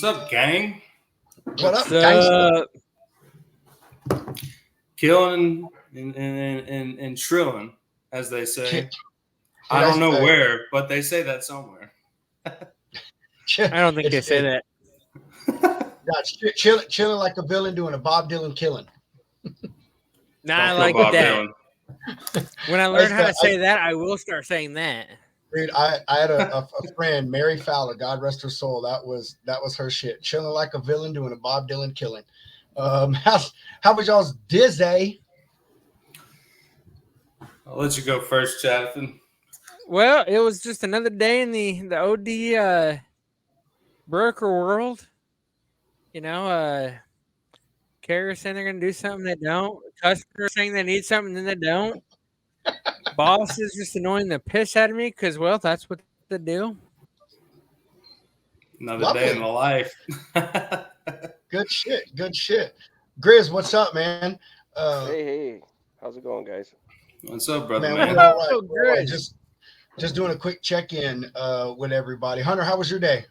What's up, gang? What up, gangster? Killing and trilling, as they say. I Dude, don't know where, but they say that somewhere. I don't think they say that. Yeah, chilling like a villain doing a Bob Dylan killing. Nah, I Don't like kill Bob that. Dylan. When I learn how to say that, I will start saying that. Dude, I had a friend, Mary Fowler, God rest her soul. That was her shit. Chilling like a villain doing a Bob Dylan killing. How was y'all's Dizzy? I'll let you go first, Jonathan. Well, it was just another day in the OD broker world. You know, carriers saying they're going to do something they don't. Customers saying they need something and then they don't. Boss is just annoying the piss out of me because, well, that's what they do. Another day in the life. Good shit. Good shit. Grizz, what's up, man? Hey. How's it going, guys? What's up, brother, man? We're all right. We're all right. Just doing a quick check-in with everybody. Hunter, how was your day?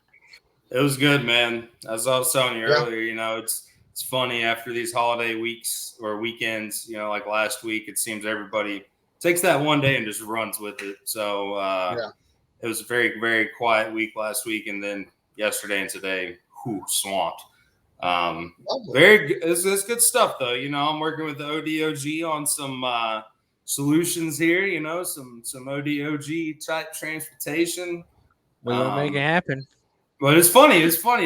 It was good, man. As I was telling you earlier, you know, it's funny after these holiday weeks or weekends, you know, like last week, it seems everybody takes that one day and just runs with it. So it was a very, very quiet week last week. And then yesterday and today, swamped. Very good. It's good stuff, though. You know, I'm working with the ODOG on some solutions here, you know, some ODOG type transportation. We'll make it happen. But it's funny,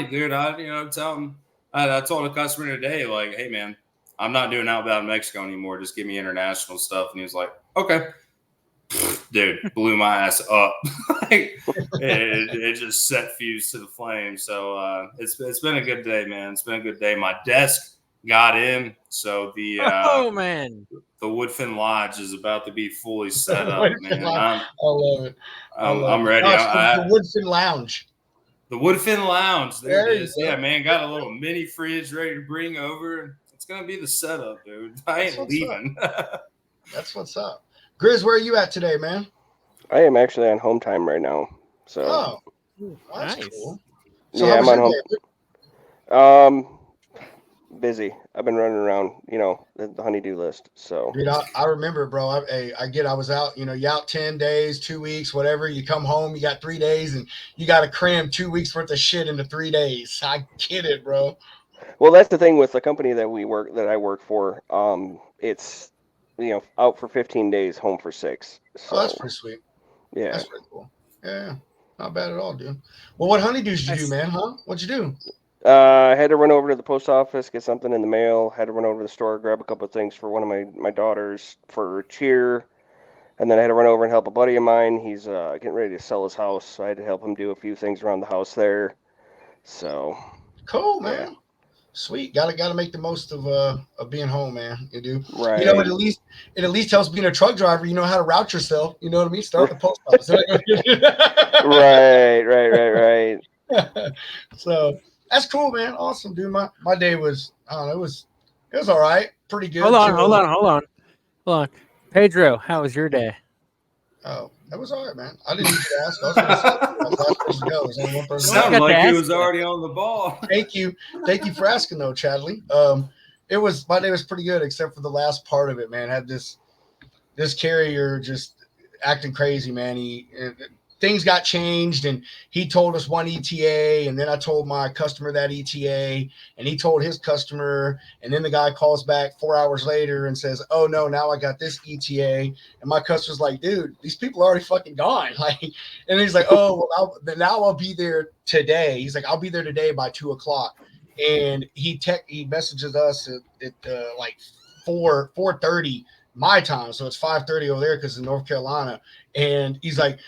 dude. I told a customer today, like, hey man, I'm not doing outbound Mexico anymore. Just give me international stuff. And he was like, okay. Dude, blew my ass up. it just set fuse to the flame. So it's been a good day, man. It's been a good day. My desk got in, so the the Woodfin Lodge is about to be fully set up, man. I love it. I'm ready. The Woodfin Lounge. The Woodfin Lounge. There it is. Yeah, man. Got a little mini fridge ready to bring over. It's going to be the setup, dude. I ain't leaving. That's what's up. Grizz, where are you at today, man? I am actually on home time right now. So that's nice. Cool. So yeah, I'm on home. Busy. I've been running around, you know, the honeydew list. So dude, I remember, bro. I was out, you know, you out 10 days, 2 weeks, whatever. You come home, you got 3 days, and you got to cram 2 weeks worth of shit into 3 days. I get it, bro. Well, that's the thing with the company that I work for. It's, you know, out for 15 days, home for 6. So that's pretty sweet. Yeah, that's pretty cool. Yeah, not bad at all, dude. Well, what honeydews did you do, man? What'd you do? I had to run over to the post office, get something in the mail. Had to run over to the store, grab a couple of things for one of my daughters for cheer. And then I had to run over and help a buddy of mine. He's getting ready to sell his house, so I had to help him do a few things around the house there. So cool, man. Yeah. Sweet. Gotta make the most of being home, man. You do. Right. You know, it at least helps being a truck driver. You know how to route yourself. You know what I mean? Start at the post office. Right. So that's cool, man. Awesome, dude. My day was, I don't know, it was all right. Pretty good. Hold on. Pedro, how was your day? Oh, that was all right, man. I didn't need to ask. I was going to say, I was the last person to go. There's only one person. Sounded like he was already on the ball. Thank you for asking, though, Chadley. My day was pretty good, except for the last part of it, man. I had this carrier just acting crazy, man. Things got changed, and he told us one ETA, and then I told my customer that ETA, and he told his customer, and then the guy calls back 4 hours later and says, oh no, now I got this ETA, and my customer's like, dude, these people are already fucking gone. Like, and he's like, oh, well, now I'll be there today. He's like, I'll be there today by 2:00, and he messages us at like 4:30 my time, so it's 5:30 over there because in North Carolina. And he's like,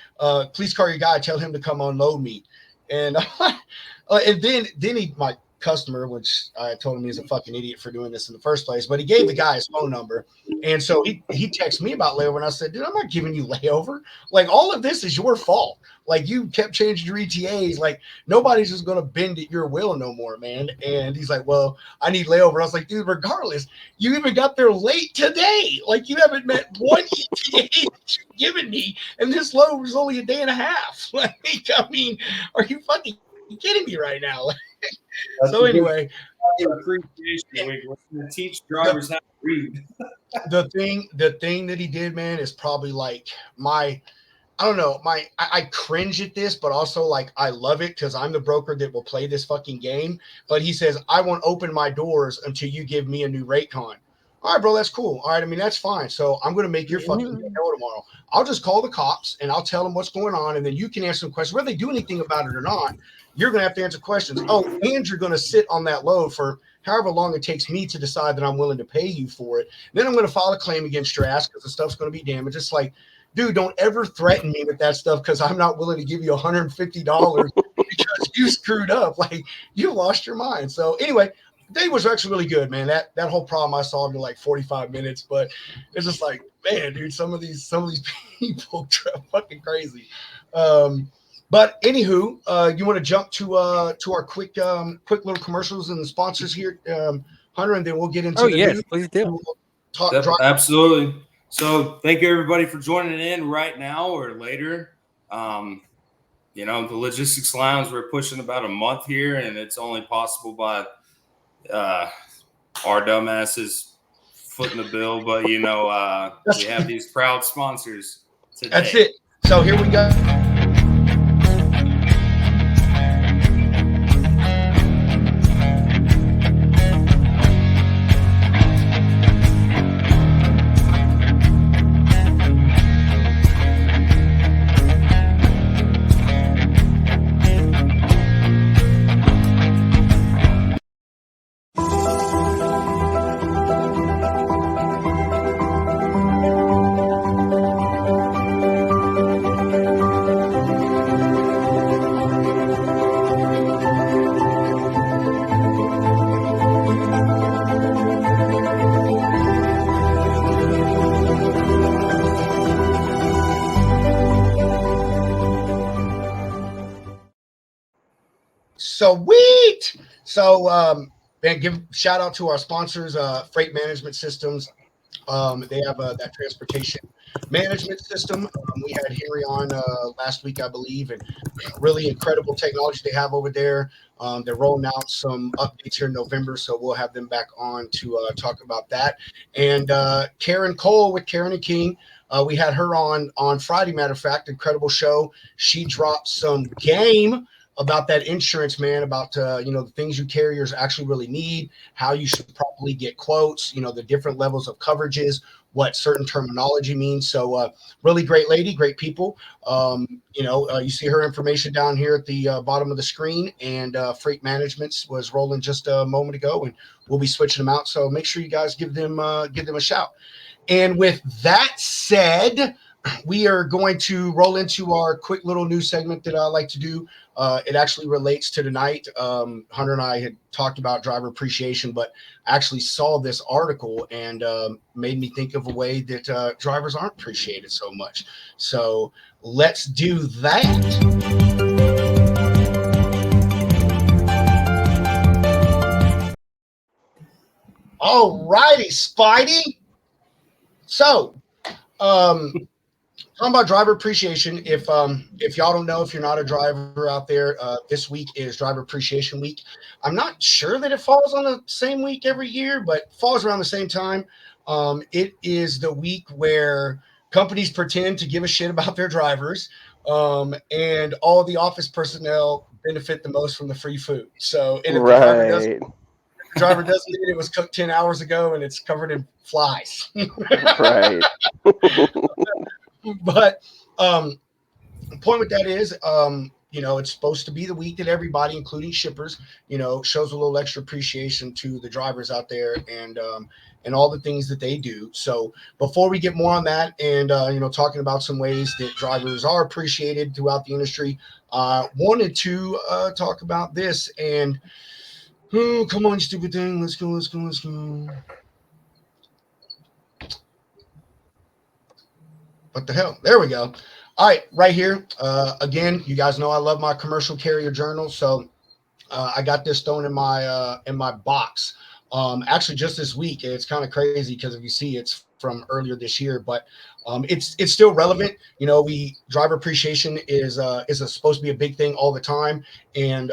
please call your guy, tell him to come unload me. And and then my customer, which I told him he's a fucking idiot for doing this in the first place, but he gave the guy his phone number. And so he texted me about layover, and I said, dude, I'm not giving you layover. Like, all of this is your fault. Like, you kept changing your ETAs. Like, nobody's just going to bend at your will no more, man. And he's like, well, I need layover. I was like, dude, regardless, you even got there late today. Like, you haven't met one ETA that you've given me, and this load was only a day and a half. Like, I mean, are you fucking You kidding me right now? That's So a good anyway, appreciation week. We're going to teach drivers how to read. the thing that he did, man, is probably like I don't know, I cringe at this, but also like I love it because I'm the broker that will play this fucking game. But he says, I won't open my doors until you give me a new rate con. All right, bro, that's cool. All right, I mean, that's fine. So I'm gonna make your fucking hell tomorrow. I'll just call the cops and I'll tell them what's going on, and then you can answer some questions. Whether they do anything about it or not, you're gonna have to answer questions. Oh, and you're gonna sit on that load for however long it takes me to decide that I'm willing to pay you for it. Then I'm gonna file a claim against your ass because the stuff's gonna be damaged. It's like, dude, don't ever threaten me with that stuff because I'm not willing to give you $150 because you screwed up. Like, you lost your mind. So anyway, the day was actually really good, man. That whole problem I solved in like 45 minutes, but it's just like, man, dude, some of these people are fucking crazy. But anywho, you want to jump to our quick little commercials and the sponsors here, Hunter, and then we'll get into news. Please do. Absolutely. So thank you everybody for joining in right now or later. The Logistics Lounge, we're pushing about a month here, and it's only possible by our dumbasses footing the bill. But we have these proud sponsors today. That's it. So here we go. Sweet. So, man, give shout out to our sponsors, Freight Management Systems. They have that transportation management system. We had Henry on last week, I believe, and really incredible technology they have over there. They're rolling out some updates here in November, so we'll have them back on to talk about that. And Karen Cole with Karen and King. We had her on Friday, matter of fact, incredible show. She dropped some game about that insurance, man, about the things you carriers actually really need, how you should properly get quotes, the different levels of coverages, what certain terminology means. So really great lady, great people. You see her information down here at the bottom of the screen, and Freight Management was rolling just a moment ago, and we'll be switching them out. So make sure you guys give them a shout. And with that said, we are going to roll into our quick little news segment that I like to do. It actually relates to tonight. Hunter and I had talked about driver appreciation, but actually saw this article and made me think of a way that drivers aren't appreciated so much. So let's do that. All righty, Spidey. So, talking about driver appreciation. If y'all don't know, if you're not a driver out there, this week is Driver Appreciation Week. I'm not sure that it falls on the same week every year, but falls around the same time. It is the week where companies pretend to give a shit about their drivers, and all the office personnel benefit the most from the free food. So, and if the driver doesn't eat it, was cooked 10 hours ago and it's covered in flies. Right. But the point with that is, it's supposed to be the week that everybody, including shippers, shows a little extra appreciation to the drivers out there and all the things that they do. So before we get more on that and, talking about some ways that drivers are appreciated throughout the industry, wanted to talk about this. And come on, you stupid thing. Let's go. What the hell? There we go. All right, right here. Again, you guys know I love my commercial carrier journal, so I got this thrown in my box. Actually, just this week. It's kind of crazy because if you see, it's from earlier this year. But It's still relevant. You know, driver appreciation is supposed to be a big thing all the time, and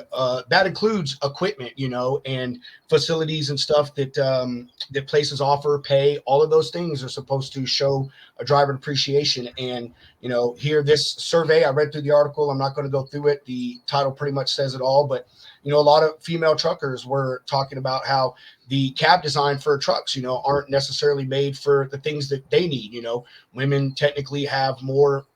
that includes equipment, you know, and facilities and stuff that places offer, pay. All of those things are supposed to show a driver appreciation. And you know, here, this survey, I read through the article. I'm not going to go through it. The title pretty much says it all. But you know, a lot of female truckers were talking about how the cab design for trucks, you know, aren't necessarily made for the things that they need. You know, women technically have more,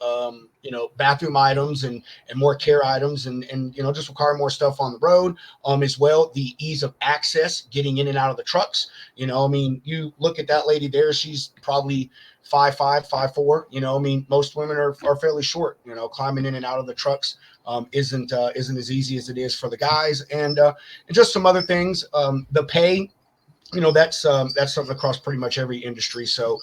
you know, bathroom items and more care items, and you know, just require more stuff on the road. As well, the ease of access, getting in and out of the trucks. You know, I mean, you look at that lady there; she's probably 5'5", 5'4". You know, I mean, most women are fairly short. You know, climbing in and out of the trucks isn't as easy as it is for the guys, and just some other things. The pay, you know, that's something across pretty much every industry. So,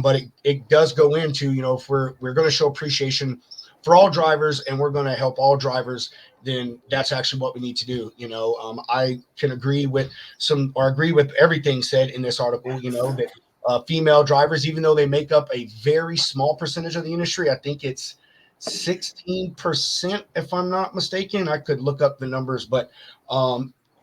but it does go into, you know, if we're going to show appreciation for all drivers and we're going to help all drivers, then that's actually what we need to do. You know, I can agree with everything said in this article. You know, that female drivers, even though they make up a very small percentage of the industry, I think it's 16%, if I'm not mistaken. I could look up the numbers, but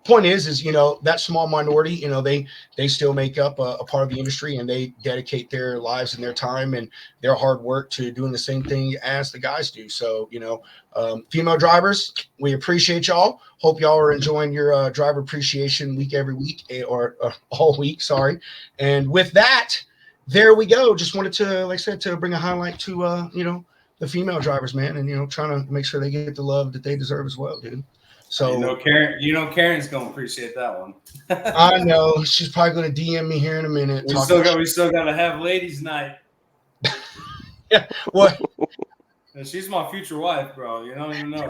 point is, you know, that small minority, you know, they still make up a part of the industry, and they dedicate their lives and their time and their hard work to doing the same thing as the guys do. So, you know, female drivers, we appreciate y'all. Hope y'all are enjoying your driver appreciation week every week, or all week. Sorry. And with that, there we go. Just wanted to, like I said, to bring a highlight to, you know, the female drivers, man, and, you know, trying to make sure they get the love that they deserve as well, dude. So Karen's gonna appreciate that one. I know she's probably gonna DM me here in a minute. We still gotta have ladies' night. Yeah, what? She's my future wife, bro. You don't even know.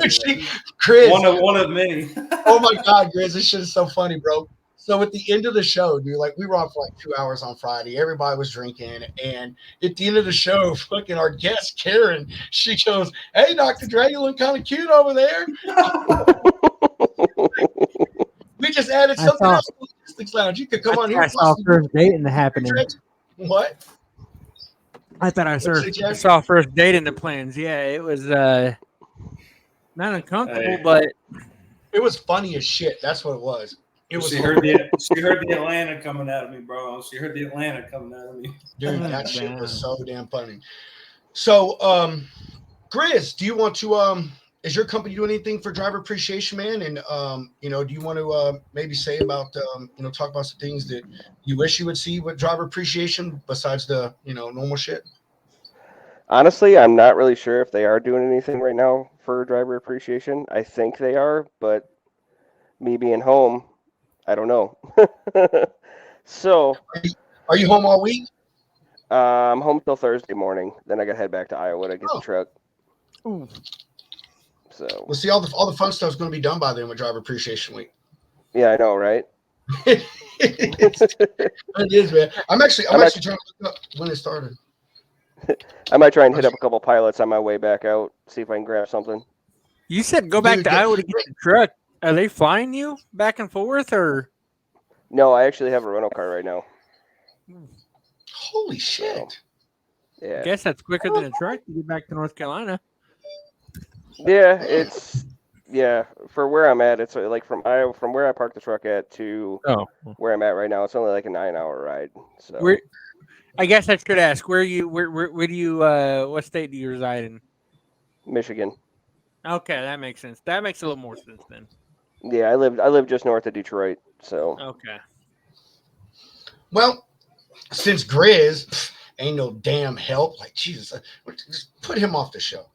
Chris, one of many. Oh my God, Chris, this shit is so funny, bro. So at the end of the show, dude, like we were on for like 2 hours on Friday. Everybody was drinking. And at the end of the show, fucking our guest, Karen, she goes, "Hey, Dr. Dre, you look kind of cute over there." We just added something else to the Logistics Lounge. You could come on here. I saw first dating happening. What? I thought I saw first date in the plans. Yeah, it was not uncomfortable, but it was funny as shit. That's what it was. She heard the Atlanta coming at me, bro. She heard the Atlanta coming at me. Dude, that shit was so damn funny. So, Grizz, do you want to is your company doing anything for driver appreciation, man? And you know, do you want to maybe say about you know, talk about some things that you wish you would see with driver appreciation besides the, you know, normal shit? Honestly, I'm not really sure if they are doing anything right now for driver appreciation. I think they are, but me being home, I don't know. So, are you home all week? I'm home till Thursday morning. Then I got to head back to Iowa to get the truck. Ooh. So, well, see, all the fun stuff's going to be done by then with Driver Appreciation Week. Yeah, I know, right? It is, man. I'm actually trying to look up when it started. I might try and hit up a couple pilots on my way back out, see if I can grab something. You said go back to Iowa to get the truck. Are they flying you back and forth, or? No, I actually have a rental car right now. Holy shit! So, yeah, I guess that's quicker than a truck to get back to North Carolina. Yeah, for where I'm at, it's like from where I parked the truck at to where I'm at right now, it's only like a 9-hour ride. So I guess I should ask, where do you what state do you reside in? Michigan. Okay, that makes sense. That makes a little more sense then. Yeah, I live just north of Detroit, so. Okay. Well, since Grizz ain't no damn help, like Jesus, just put him off the show.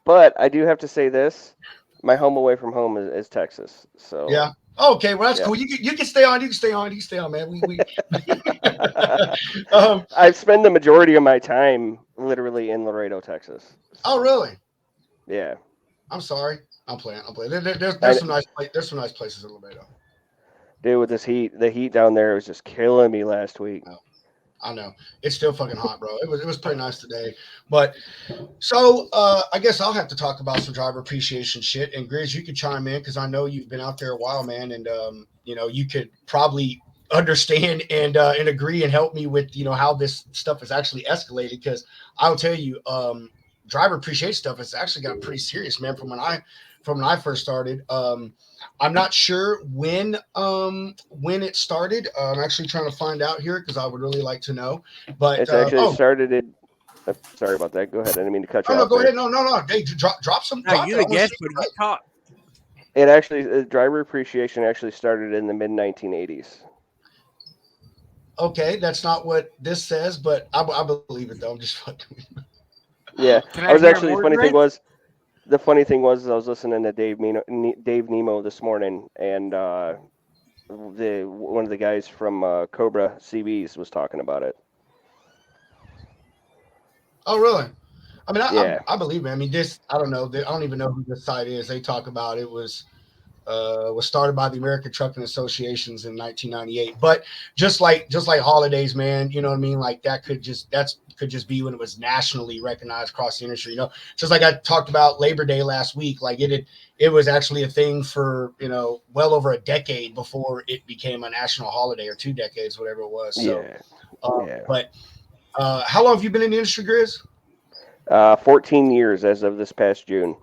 but I do have to say this: my home away from home is Texas. So yeah. Okay, well that's cool. You can stay on. You can stay on, man. We I spend the majority of my time literally in Laredo, Texas. So. Oh, really? Yeah. I'm sorry. I'm playing. There's some nice places in Laredo. Dude, with this heat, the heat down there was just killing me last week. I know. It's still fucking hot, bro. It was pretty nice today. But so I guess I'll have to talk about some driver appreciation shit. And Grizz, you could chime in because I know you've been out there a while, man. And you know, you could probably understand and agree and help me with, you know, how this stuff is actually escalated. Because I'll tell you, driver appreciation stuff has actually got pretty serious, man. From when I first started, I'm not sure when it started. I'm actually trying to find out here because I would really like to know. But It's actually started in. Sorry about that. Go ahead. I didn't mean to cut you off. Go there. ahead. No. Hey, drop some. No, Drop you it. the guest, but you talk. It actually, driver appreciation actually started in the mid 1980s. Okay, that's not what this says, but I believe it though. I'm just fucking. Yeah, Can I was hear actually. more, The funny thing was I was listening to Dave Nemo this morning, and one of the guys from Cobra CBs was talking about it. Oh, really? I mean, Yeah. I believe it. I mean, this, I don't know. I don't even know who this site is. They talk about it was started by the American Trucking Associations in 1998. But just like holidays, man, you know what I mean? Like that could just be when it was nationally recognized across the industry. You know, just like I talked about Labor Day last week. Like it was actually a thing for, you know, well over a decade before it became a national holiday, or 2 decades, whatever it was. So, yeah. But how long have you been in the industry, Grizz? 14 years as of this past June.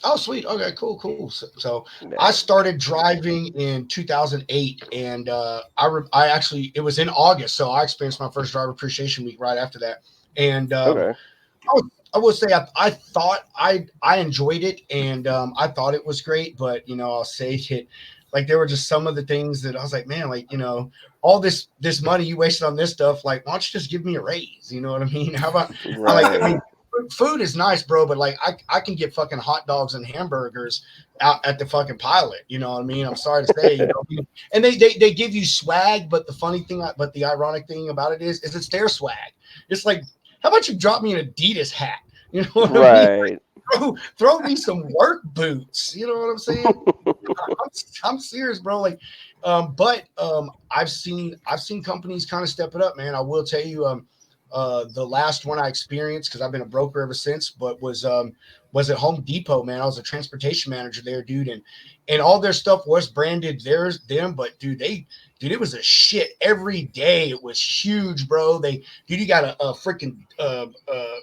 Oh, sweet. Okay, cool. So I started driving in 2008, and I actually, it was in August, so I experienced my first driver appreciation week right after that. And Okay. I would say I thought I enjoyed it, and I thought it was great, but you know, I'll say it, like there were just some of the things that I was like, man, like, you know, all this money you wasted on this stuff, like, why don't you just give me a raise? You know what I mean? How about Right. I mean, food is nice, bro, but like I can get fucking hot dogs and hamburgers out at the fucking Pilot. You know what I mean? I'm sorry to say, you know, and they give you swag, but the ironic thing about it is it's their swag. It's like, how about you drop me an Adidas hat? You know what I mean? Like, throw me some work boots. You know what I'm saying? I'm serious, bro. Like, I've seen companies kind of step it up, man. I will tell you, the last one I experienced, because I've been a broker ever since, but was at Home Depot, man. I was a transportation manager there, dude, and all their stuff was branded them, but dude, it was a shit every day. It was huge, bro. You got a freaking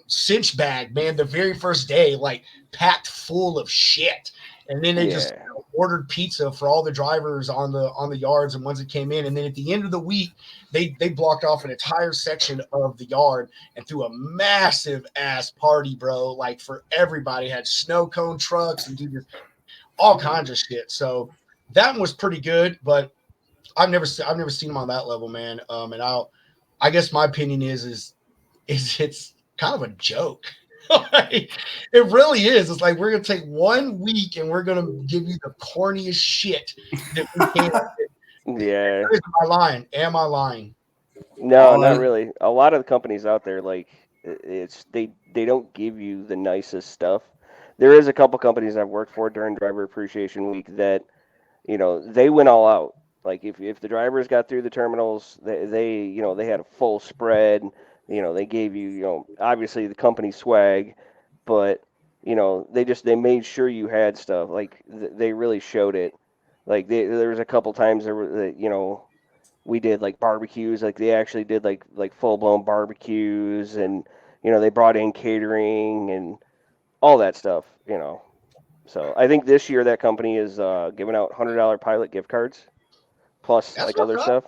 cinch bag, man, the very first day, like packed full of shit. And then they just ordered pizza for all the drivers on the yards and ones that came in. And then at the end of the week, they blocked off an entire section of the yard and threw a massive ass party, bro. Like for everybody, had snow cone trucks and dude, all kinds of shit. So that one was pretty good, but I've never seen them on that level, man. And I guess my opinion is it's kind of a joke. It really is. It's like, we're gonna take 1 week and we're gonna give you the corniest shit that we can. Yeah. Am I lying? No, not really. A lot of the companies out there, like, they don't give you the nicest stuff. There is a couple companies I've worked for during Driver Appreciation Week that, you know, they went all out. Like if the drivers got through the terminals, they you know, they had a full spread. You know, they gave you, you know, obviously the company swag, but you know, they made sure you had stuff. Like they really showed it. Like there was a couple times you know, we did like barbecues. Like they actually did like full blown barbecues, and you know, they brought in catering and all that stuff. You know, so I think this year that company is giving out $100 Pilot gift cards plus That's like other up. stuff.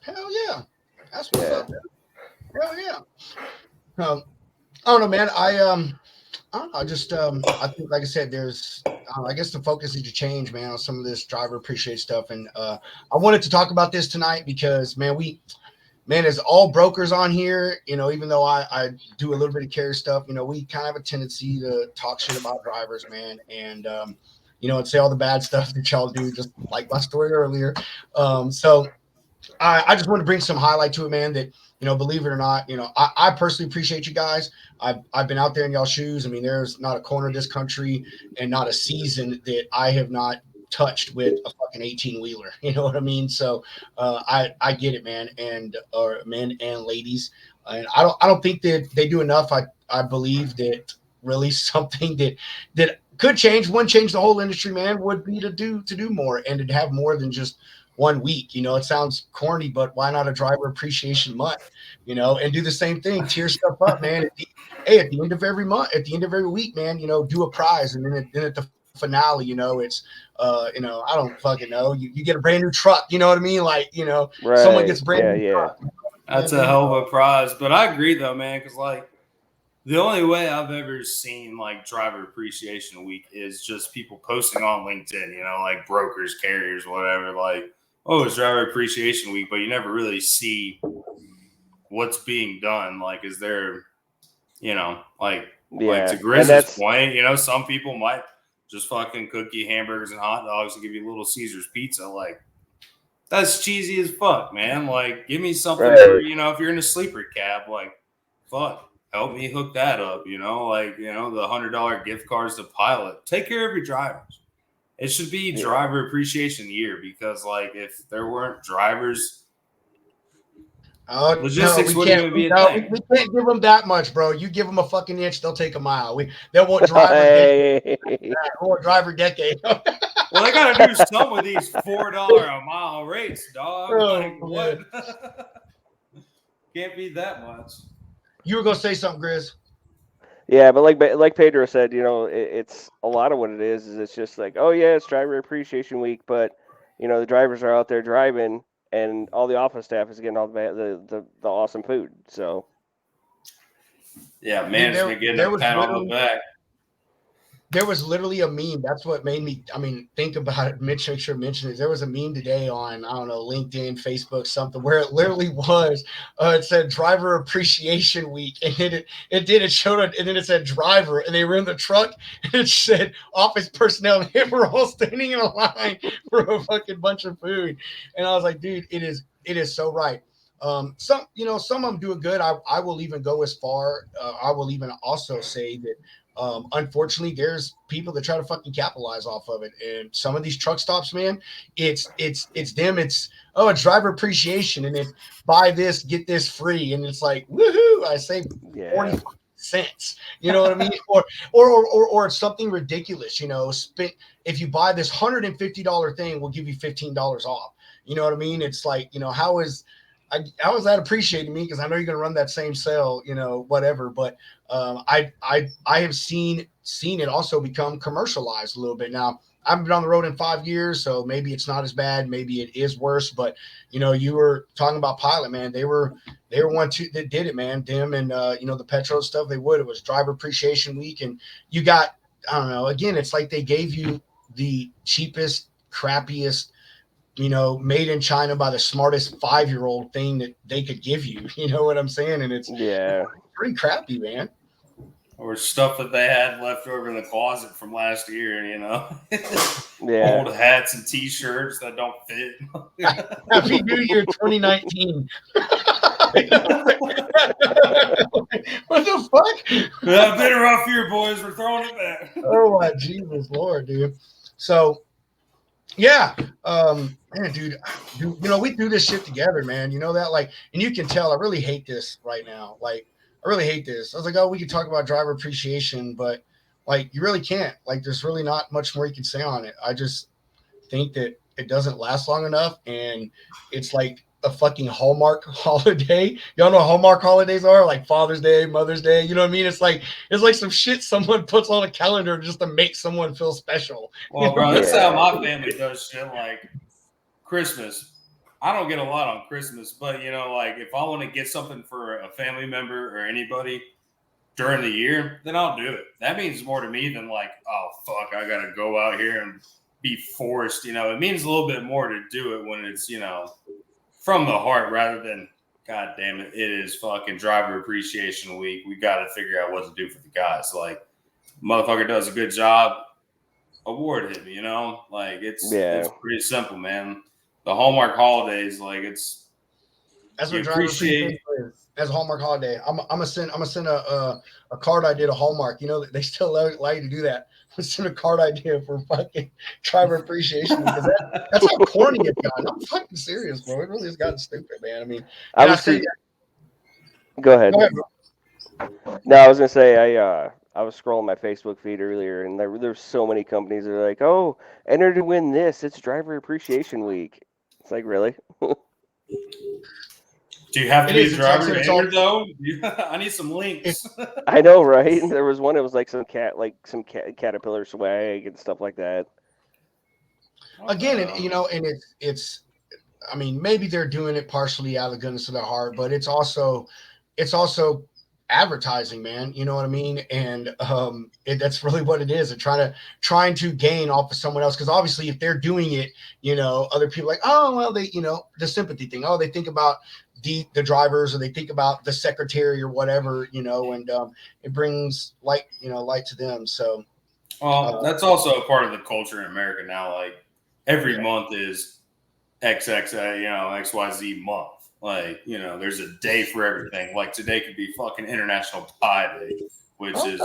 Hell yeah, that's what's up. Hell yeah. I don't know, man. I don't know. I just I think, like I said, there's I guess the focus needs to change, man, on some of this driver appreciate stuff. And I wanted to talk about this tonight because, man, there's all brokers on here, you know, even though I do a little bit of carrier stuff, you know, we kind of have a tendency to talk shit about drivers, man. And, you know, and say all the bad stuff that y'all do, just like my story earlier. So I just want to bring some highlight to it, man, that, you know, believe it or not, you know, I personally appreciate you guys. I've been out there in y'all's shoes. I mean, there's not a corner of this country and not a season that I have not touched with a fucking 18-wheeler. You know what I mean? So I get it, man, or men and ladies. And I don't think that they do enough. I believe that really something that could change the whole industry, man, would be to do more and to have more than just one week. You know, it sounds corny, but why not a driver appreciation month? You know, and do the same thing, tier stuff up, man. Hey, at the end of every month, at the end of every week, man, you know, do a prize, and then at the finale, you know, it's you know, I don't fucking know. You get a brand new truck, you know what I mean? Like, you know, someone gets a brand new truck. That's a hell of a prize. But I agree though, man, because like the only way I've ever seen like driver appreciation week is just people posting on LinkedIn, you know, like brokers, carriers, whatever, like, oh, it's driver appreciation week, but you never really see what's being done. Like, is there, you know, like to Grizz's point, you know, some people might just fucking cook you hamburgers and hot dogs and give you a little Caesar's pizza. Like, that's cheesy as fuck, man. Like, give me something for, you know, if you're in a sleeper cab, like, fuck, help me hook that up, you know, like, you know, the $100 gift cards to Pilot. Take care of your drivers. It should be driver appreciation year because, like, if there weren't drivers, logistics wouldn't even be a thing. We can't give them that much, bro. You give them a fucking inch, they'll take a mile. They won't driver decade. They won't driver decade. Well, they got to do some of these $4 a mile rates, dog. Like, what? Can't be that much. You were gonna say something, Grizz? Yeah, but like Pedro said, you know, it's a lot of what it is it's just like, oh yeah, it's driver appreciation week, but you know, the drivers are out there driving, and all the office staff is getting all the awesome food. So yeah, management getting a pat on the back. There was literally a meme. That's what made me, think about it. Make sure mention it. There was a meme today on, I don't know, LinkedIn, Facebook, something, where it literally was, it said driver appreciation week. And it showed it, and then it said driver, and they were in the truck, and it said office personnel, and they were all standing in a line for a fucking bunch of food. And I was like, dude, it is so right. Some of them do it good. I will even go as far. I will even also say that, unfortunately, there's people that try to fucking capitalize off of it. And some of these truck stops, man, it's them. It's driver appreciation, and then buy this, get this free, and it's like, woohoo! I saved 40 cents. You know what I mean? Or it's something ridiculous. You know, if you buy this $150 thing, we'll give you $15 off. You know what I mean? It's like, you know, how is that appreciating me? Because I know you're going to run that same sale, you know, whatever. But I have seen it also become commercialized a little bit. Now, I've been on the road in 5 years, so maybe it's not as bad. Maybe it is worse. But, you know, you were talking about Pilot, man. They were one that did it, man. Them and, you know, the Petro stuff, it was driver appreciation week. And you got, I don't know, again, it's like they gave you the cheapest, crappiest, you know, made in China by the smartest 5-year-old thing that they could give you. You know what I'm saying? And it's pretty crappy, man. Or stuff that they had left over in the closet from last year, you know. Old hats and T-shirts that don't fit. Happy New Year 2019. What the fuck? Yeah, been a rough year, boys. We're throwing it back. Oh my Jesus Lord, dude. So yeah, man, dude, you know, we do this shit together, man. You know that, like, and you can tell I really hate this right now. Like, I really hate this. I was like, oh, we could talk about driver appreciation, but like, you really can't. Like, there's really not much more you can say on it. I just think that it doesn't last long enough, and it's like a fucking Hallmark holiday. Y'all know what Hallmark holidays are? Like Father's Day, Mother's Day. You know what I mean? It's like some shit someone puts on a calendar just to make someone feel special. Well, bro, that's how my family does shit. Like Christmas, I don't get a lot on Christmas, but you know, like if I want to get something for a family member or anybody during the year, then I'll do it. That means more to me than like, oh fuck, I gotta go out here and be forced. You know, it means a little bit more to do it when it's, you know, from the heart rather than, God damn it, it is fucking driver appreciation week. We got to figure out what to do for the guys. Like, motherfucker does a good job, award him, you know? Like, it's pretty simple, man. The Hallmark holidays, like, it's. That's what driver appreciation is. That's a Hallmark holiday. I'm gonna send a card I did a Hallmark. You know, they still allow you to do that. I'm send a card idea for fucking driver appreciation because that's how corny it's gotten. I'm fucking serious, bro. It really has gotten stupid, man. I mean, Go ahead. No, I was gonna say I was scrolling my Facebook feed earlier, and there's so many companies that are like, "Oh, enter to win this. It's driver appreciation week." It's like, really? Do you have to It be is, the it's like- driver to it's all- enter, though? I need some links. I know, right? There was one that was like some caterpillar swag and stuff like that. Again, and, you know, and it's I mean, maybe they're doing it partially out of the goodness of their heart, but it's also advertising, man. You know what I mean? And that's really what it is. And trying to gain off of someone else, because obviously, if they're doing it, you know, other people like, oh well, they, you know, the sympathy thing. Oh, they think about the drivers, or they think about the secretary or whatever, you know, and it brings light to them. So, Well, that's also a part of the culture in America now. Like every month is XXA, you know, XYZ month. Like, you know, there's a day for everything. Like today could be fucking International Pie Day, which is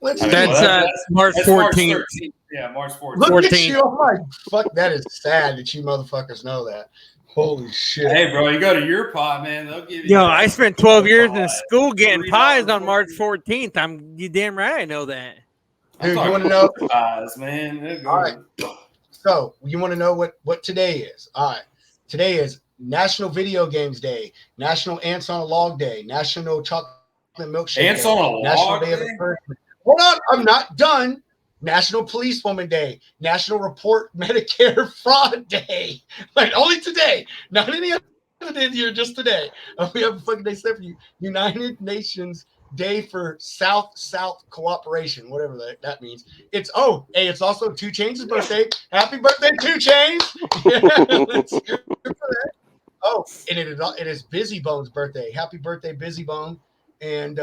let's I mean, see. That's March that's 14th. Yeah, March 14th. Look at 14th. you! Oh my fuck! That is sad that you motherfuckers know that. Holy shit! Hey, bro, you go to your pot, man. They'll give you. Yo, I spent 12 years in pie. school getting $3 pies on March $14. 14th. You damn right I know that. I'm Dude, you talking want to know? pies, man. They're All right. good. So you want to know what today is? All right, today is National Video Games Day, National Ants on a Log Day, National Chocolate Milkshake Ants Day, on a National Log Day of the Day? Person. Hold on, I'm not done. National Policewoman Day, National Report Medicare Fraud Day. Like only today, not any other day of the year, just today. We have a fucking day set for you. United Nations Day for South-South Cooperation, whatever that means. It's also 2 Chainz' birthday. Happy birthday, 2 Chainz! Yeah, let's hear for that. Oh, and it is Busy Bone's birthday. Happy birthday, Busy Bone! And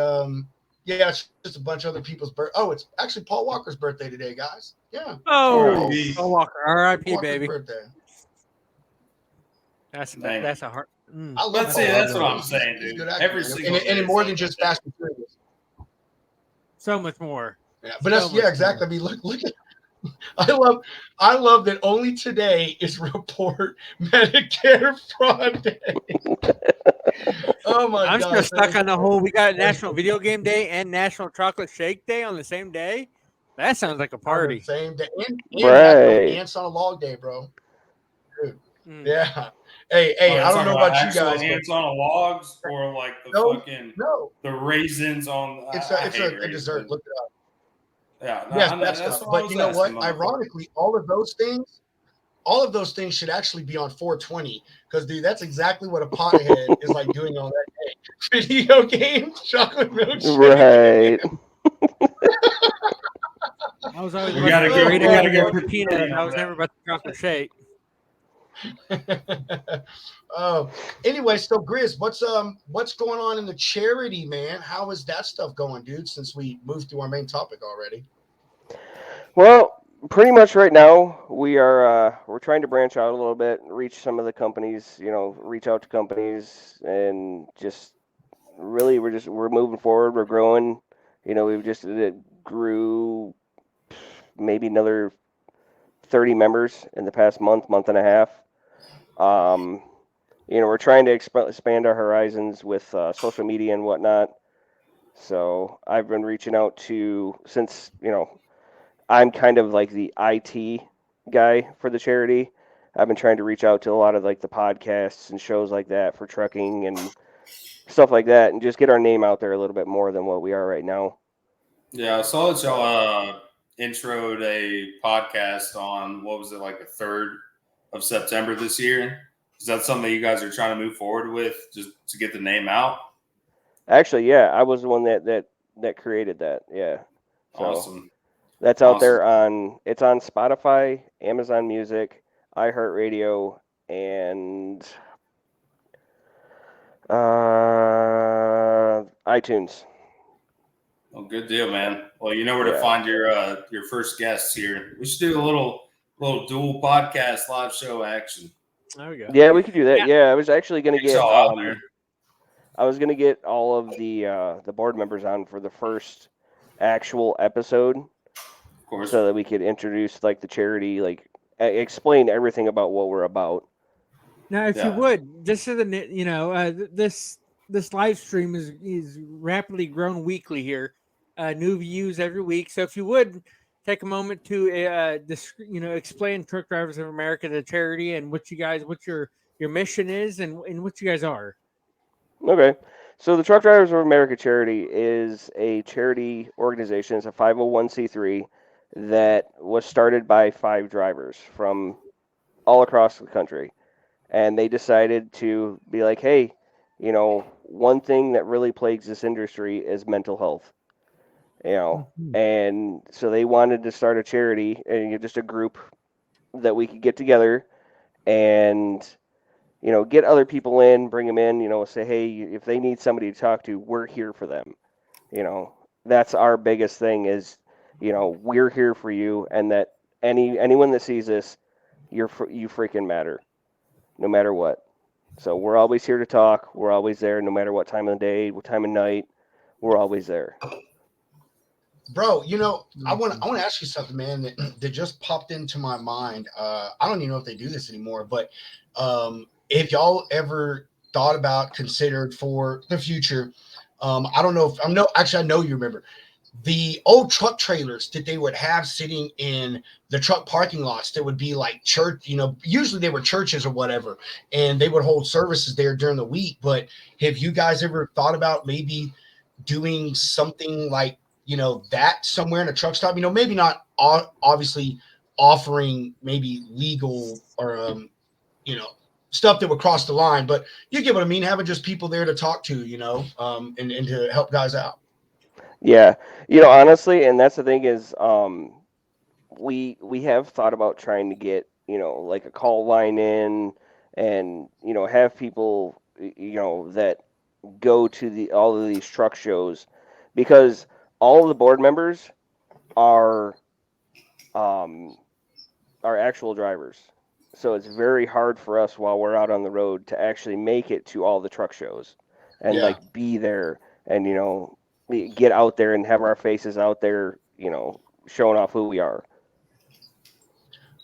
yeah, it's just a bunch of other people's birth. Oh, it's actually Paul Walker's birthday today, guys. Yeah, Oh, R.I.P. Paul Walker. R.I.P. Walker's baby. birthday. That's Dang. a hard. I love But see, Paul that's Walker. what I'm He's saying, a dude. good actor, Every man. single and day more is than like just that. Fast and Furious. So much more. Yeah, but that's So much exactly. I mean, look at. I love that only today is Report Medicare Fraud Day. Oh my I'm god! still stuck on the whole. We got National Video Game Day and National Chocolate Shake Day on the same day. That sounds like a party. Same day, and Right. Ants on a Log Day, bro. Dude. Mm. Yeah. Hey, Oh, you're I don't talking know about you actual guys. but- ants on a logs or like the fucking No, the raisins on. it's I a hate dessert. raisins. Look it up. Yeah, no, Yes, I know, that's that's stuff. what I But was you know what? asking, motherfucker. Ironically, all of those things should actually be on 420 because, dude, that's exactly what a pothead is like doing on that day. Video games, chocolate milkshake. Right. I was always We about gotta the go- we Dorito gotta and go the for peanut. Dorito I was on never about the chocolate shake. Anyway, so Grizz, what's going on in the charity, man? How is that stuff going, dude? Since we moved to our main topic already. Well, pretty much right now we're trying to branch out a little bit, reach some of the companies, reach out to companies, and just really we're moving forward. We're growing. It grew maybe another 30 members in the past month and a half. We're trying to expand our horizons with social media and whatnot. So I've been reaching out since I'm kind of like the IT guy for the charity. I've been trying to reach out to a lot of like the podcasts and shows like that for trucking and stuff like that, and just get our name out there a little bit more than what we are right now. Yeah, I saw that y'all introed a podcast on what was it, like the 3rd of September this year. Is that something you guys are trying to move forward with, just to get the name out? Actually, yeah, I was the one that created that. Yeah. So Awesome. that's out there it's on Spotify, Amazon Music, iHeartRadio, and iTunes. Well, good deal, man. Well, you know where to find your first guests here. We should do a little dual podcast live show action. There we go. Yeah, we could do that. Yeah, I was actually going to Get get y'all out there. I was going to get all of the board members on for the first actual episode, Of course. so that we could introduce like the charity, like explain everything about what we're about. Now, if you Yeah. would, just so that this live stream is rapidly grown weekly here. New views every week. So if you would take a moment to explain Truck Drivers of America, the charity, and what your mission is, and what you guys are. Okay. So the Truck Drivers of America charity is a charity organization. It's a 501c3 that was started by 5 drivers from all across the country. And they decided to be like, hey, one thing that really plagues this industry is mental health. And so they wanted to start a charity, and just a group that we could get together and get other people in, bring them in, say, hey, if they need somebody to talk to, we're here for them. That's our biggest thing is, we're here for you, and that anyone that sees this, you freaking matter, no matter what. So we're always here to talk. We're always there, no matter what time of the day, what time of night, we're always there. Bro, I want to ask you something, man, that just popped into my mind. I don't even know if they do this anymore, but if y'all ever thought about, considered for the future, I don't know I know you remember the old truck trailers that they would have sitting in the truck parking lots that would be like church, usually they were churches or whatever, and they would hold services there during the week. But have you guys ever thought about maybe doing something like, that somewhere in a truck stop, maybe not obviously offering maybe legal or, stuff that would cross the line, but you get what I mean? Having just people there to talk to, and to help guys out. Yeah. Honestly, and that's the thing is, we have thought about trying to get, like a call line in and, have people, that go to all of these truck shows, because all of the board members are actual drivers. So it's very hard for us while we're out on the road to actually make it to all the truck shows and like be there and, get out there and have our faces out there, showing off who we are.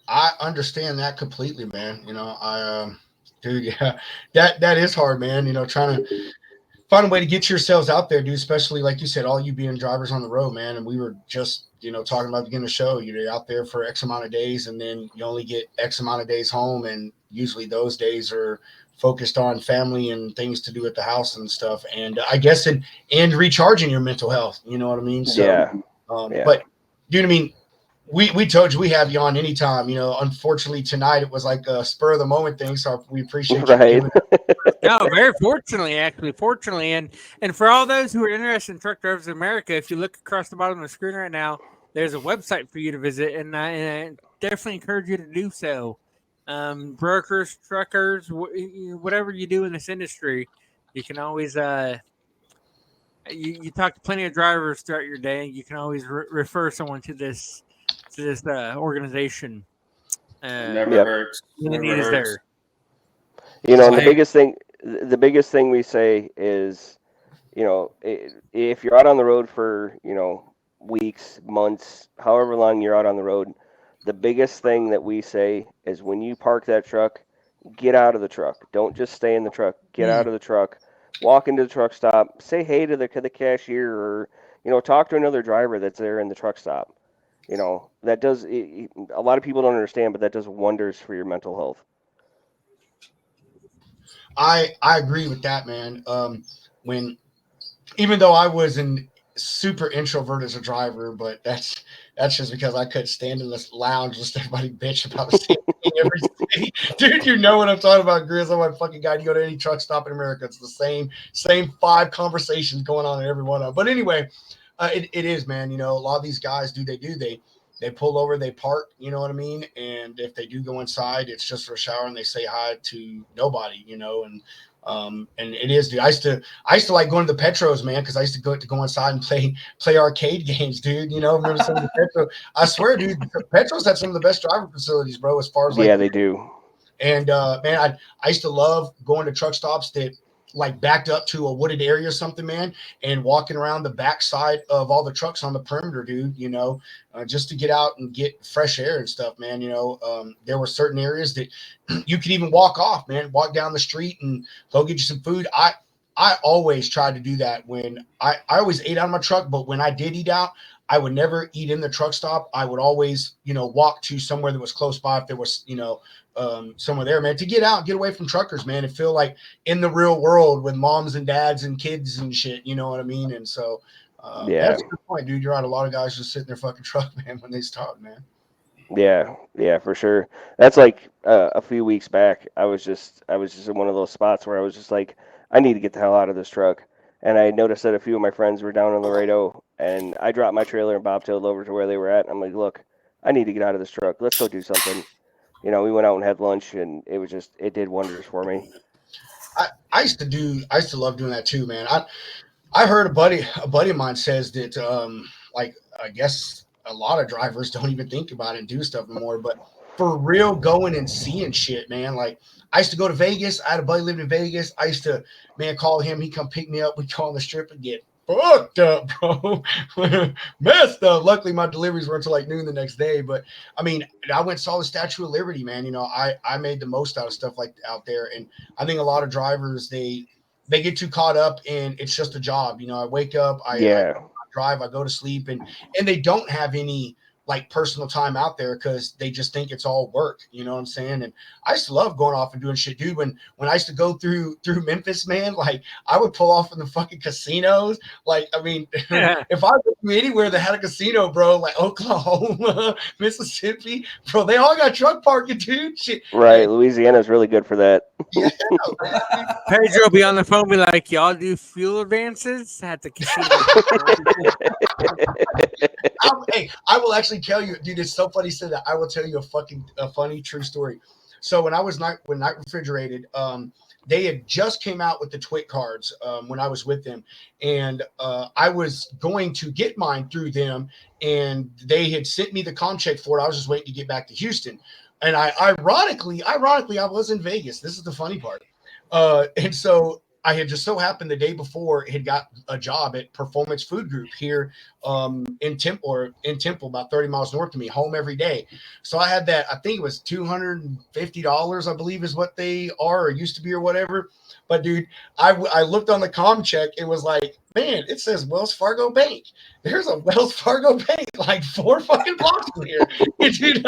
I understand that completely, man. Dude, yeah, that is hard, man. Trying to find a way to get yourselves out there, dude, especially like you said, all you being drivers on the road, man. And we were just, talking about the beginning of the show, you're out there for X amount of days, and then you only get X amount of days home. And usually those days are focused on family and things to do at the house and stuff. And I guess, and recharging your mental health, you know what I mean? So, yeah. But dude, I mean, we told you we have you on anytime. Unfortunately tonight it was like a spur of the moment thing, so we appreciate you doing it. No, very fortunately, and for all those who are interested in Truck Drivers of America, if you look across the bottom of the screen right now, there's a website for you to visit, and I definitely encourage you to do so. Brokers, truckers, whatever you do in this industry, you can always you talk to plenty of drivers throughout your day. You can always refer someone to this organization. Never hurts. Never hurts. There. The biggest thing we say is, if you're out on the road for, weeks, months, however long you're out on the road, the biggest thing that we say is when you park that truck, get out of the truck. Don't just stay in the truck. Get out of the truck. Walk into the truck stop. Say hey to the cashier, or talk to another driver that's there in the truck stop. That does. A lot of people don't understand, but that does wonders for your mental health. I agree with that, man. Even though I was an super introvert as a driver, but that's just because I couldn't stand in this lounge listening to everybody bitch about the same thing every day. Dude, you know what I'm talking about, Grizz. I'm my fucking guy. You go to any truck stop in America, it's the same 5 conversations going on in every one of them. But anyway, it is, man. A lot of these guys they pull over, they park, you know what I mean? And if they do go inside, it's just for a shower and they say hi to nobody, and it is, dude. I used to like going to the Petros, man, because I used to go inside and play arcade games, dude. Remember some of the Petros? I swear, dude, Petros had some of the best driver facilities, bro, as far as like, yeah, they do. And man, I used to love going to truck stops that like backed up to a wooded area or something, man, and walking around the backside of all the trucks on the perimeter, dude, just to get out and get fresh air and stuff, man. There were certain areas that you could even walk down the street and go get you some food. I always tried to do that when I always ate out of my truck, but when I did eat out, I would never eat in the truck stop. I would always, walk to somewhere that was close by if there was, somewhere there, man, to get out, get away from truckers, man, and feel like in the real world with moms and dads and kids and shit. You know what I mean? And so, that's a good point, dude. You're right. A lot of guys just sit in their fucking truck, man, when they stop, man. Yeah, for sure. That's like a few weeks back. I was just in one of those spots where I was just like, I need to get the hell out of this truck. And I noticed that a few of my friends were down in Laredo, and I dropped my trailer and bobtailed over to where they were at. I'm like, look, I need to get out of this truck. Let's go do something. We went out and had lunch, and it did wonders for me. I used to love doing that too, man. I heard a buddy of mine says that, I guess a lot of drivers don't even think about it and do stuff anymore, but for real going and seeing shit, man. Like I used to go to Vegas. I had a buddy living in Vegas. I used to, man, call him. He'd come pick me up. We'd go on the strip and get fucked up, bro. Messed up. Luckily, my deliveries were until like noon the next day. But I mean, I went and saw the Statue of Liberty, man. I made the most out of stuff like out there. And I think a lot of drivers, they get too caught up in it's just a job. I wake up, I drive, I go to sleep, and they don't have any like personal time out there because they just think it's all work. You know what I'm saying? And I used to love going off and doing shit, dude. When I used to go through Memphis, man, like I would pull off in the fucking casinos. Like, I mean, if I went to anywhere that had a casino, bro, like Oklahoma, Mississippi, bro, they all got truck parking, dude. Shit. Right. Louisiana's really good for that. Yeah. Pedro will be on the phone, be like, y'all do fuel advances at the casino. I will actually tell you, dude, it's so funny you said that. I will tell you a funny true story. So when Night Refrigerated, they had just came out with the TWIC cards when I was with them, and I was going to get mine through them, and they had sent me the con check for it. I was just waiting to get back to Houston, and I ironically I was in Vegas. This is the funny part, and so I had just so happened the day before had got a job at Performance Food Group here in Temple, about 30 miles north of me, home every day. So I had that, I think it was $250, I believe is what they are or used to be or whatever. But dude, I looked on the com check. It was like, man, it says Wells Fargo Bank. There's a Wells Fargo Bank like 4 fucking blocks from here. And dude,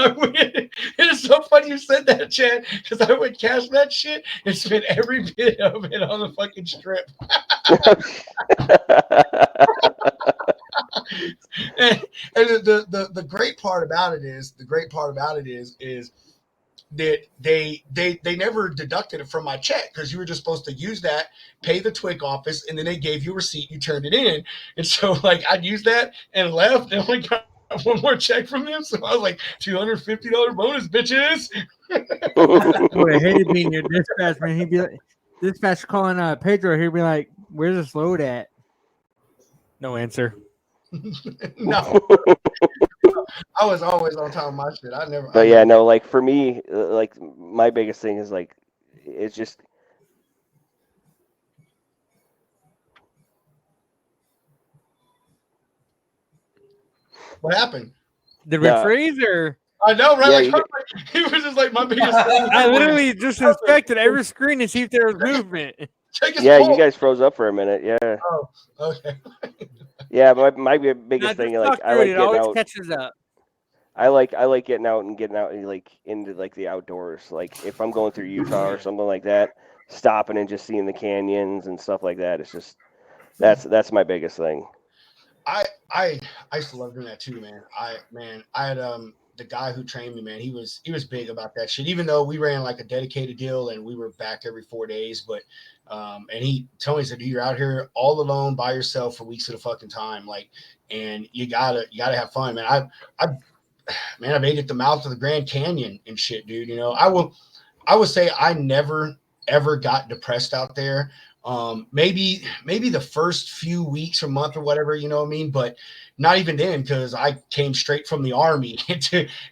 it's so funny you said that, Chad, because I would cash that shit and spend every bit of it on the fucking strip. and the great part about it is that they never deducted it from my check because you were just supposed to use that, pay the TWIC office, and then they gave you a receipt, you turned it in. And so like I'd use that and left and only got one more check from them. So I was like, $250 bonus, bitches. Boy, I hated being your dispatch, man. He'd be like, dispatch calling Pedro, he'd be like, where's this load at? No answer. No. I was always on top of my shit. Like for me, like my biggest thing is like, it's just. What happened? Did we freeze or? I know, right? Yeah, he was just like my biggest thing. I literally just inspected every screen to see if there was movement. You guys froze up for a minute. Yeah. Oh, okay. Yeah, my biggest thing, like I like it getting always out. catches up. I like getting out like into like the outdoors. Like if I'm going through Utah or something like that, stopping and just seeing the canyons and stuff like that. It's just that's my biggest thing. I used to love doing that too, man. I had the guy who trained me, man, he was big about that shit, even though we ran like a dedicated deal and we were back every 4 days. But and he told me, he said, you're out here all alone by yourself for weeks at a fucking time, like, and you gotta have fun, man. I made it the mouth of the Grand Canyon and shit, dude. I would say I never ever got depressed out there. Maybe the first few weeks or month or whatever, you know what I mean? But not even then, because I came straight from the Army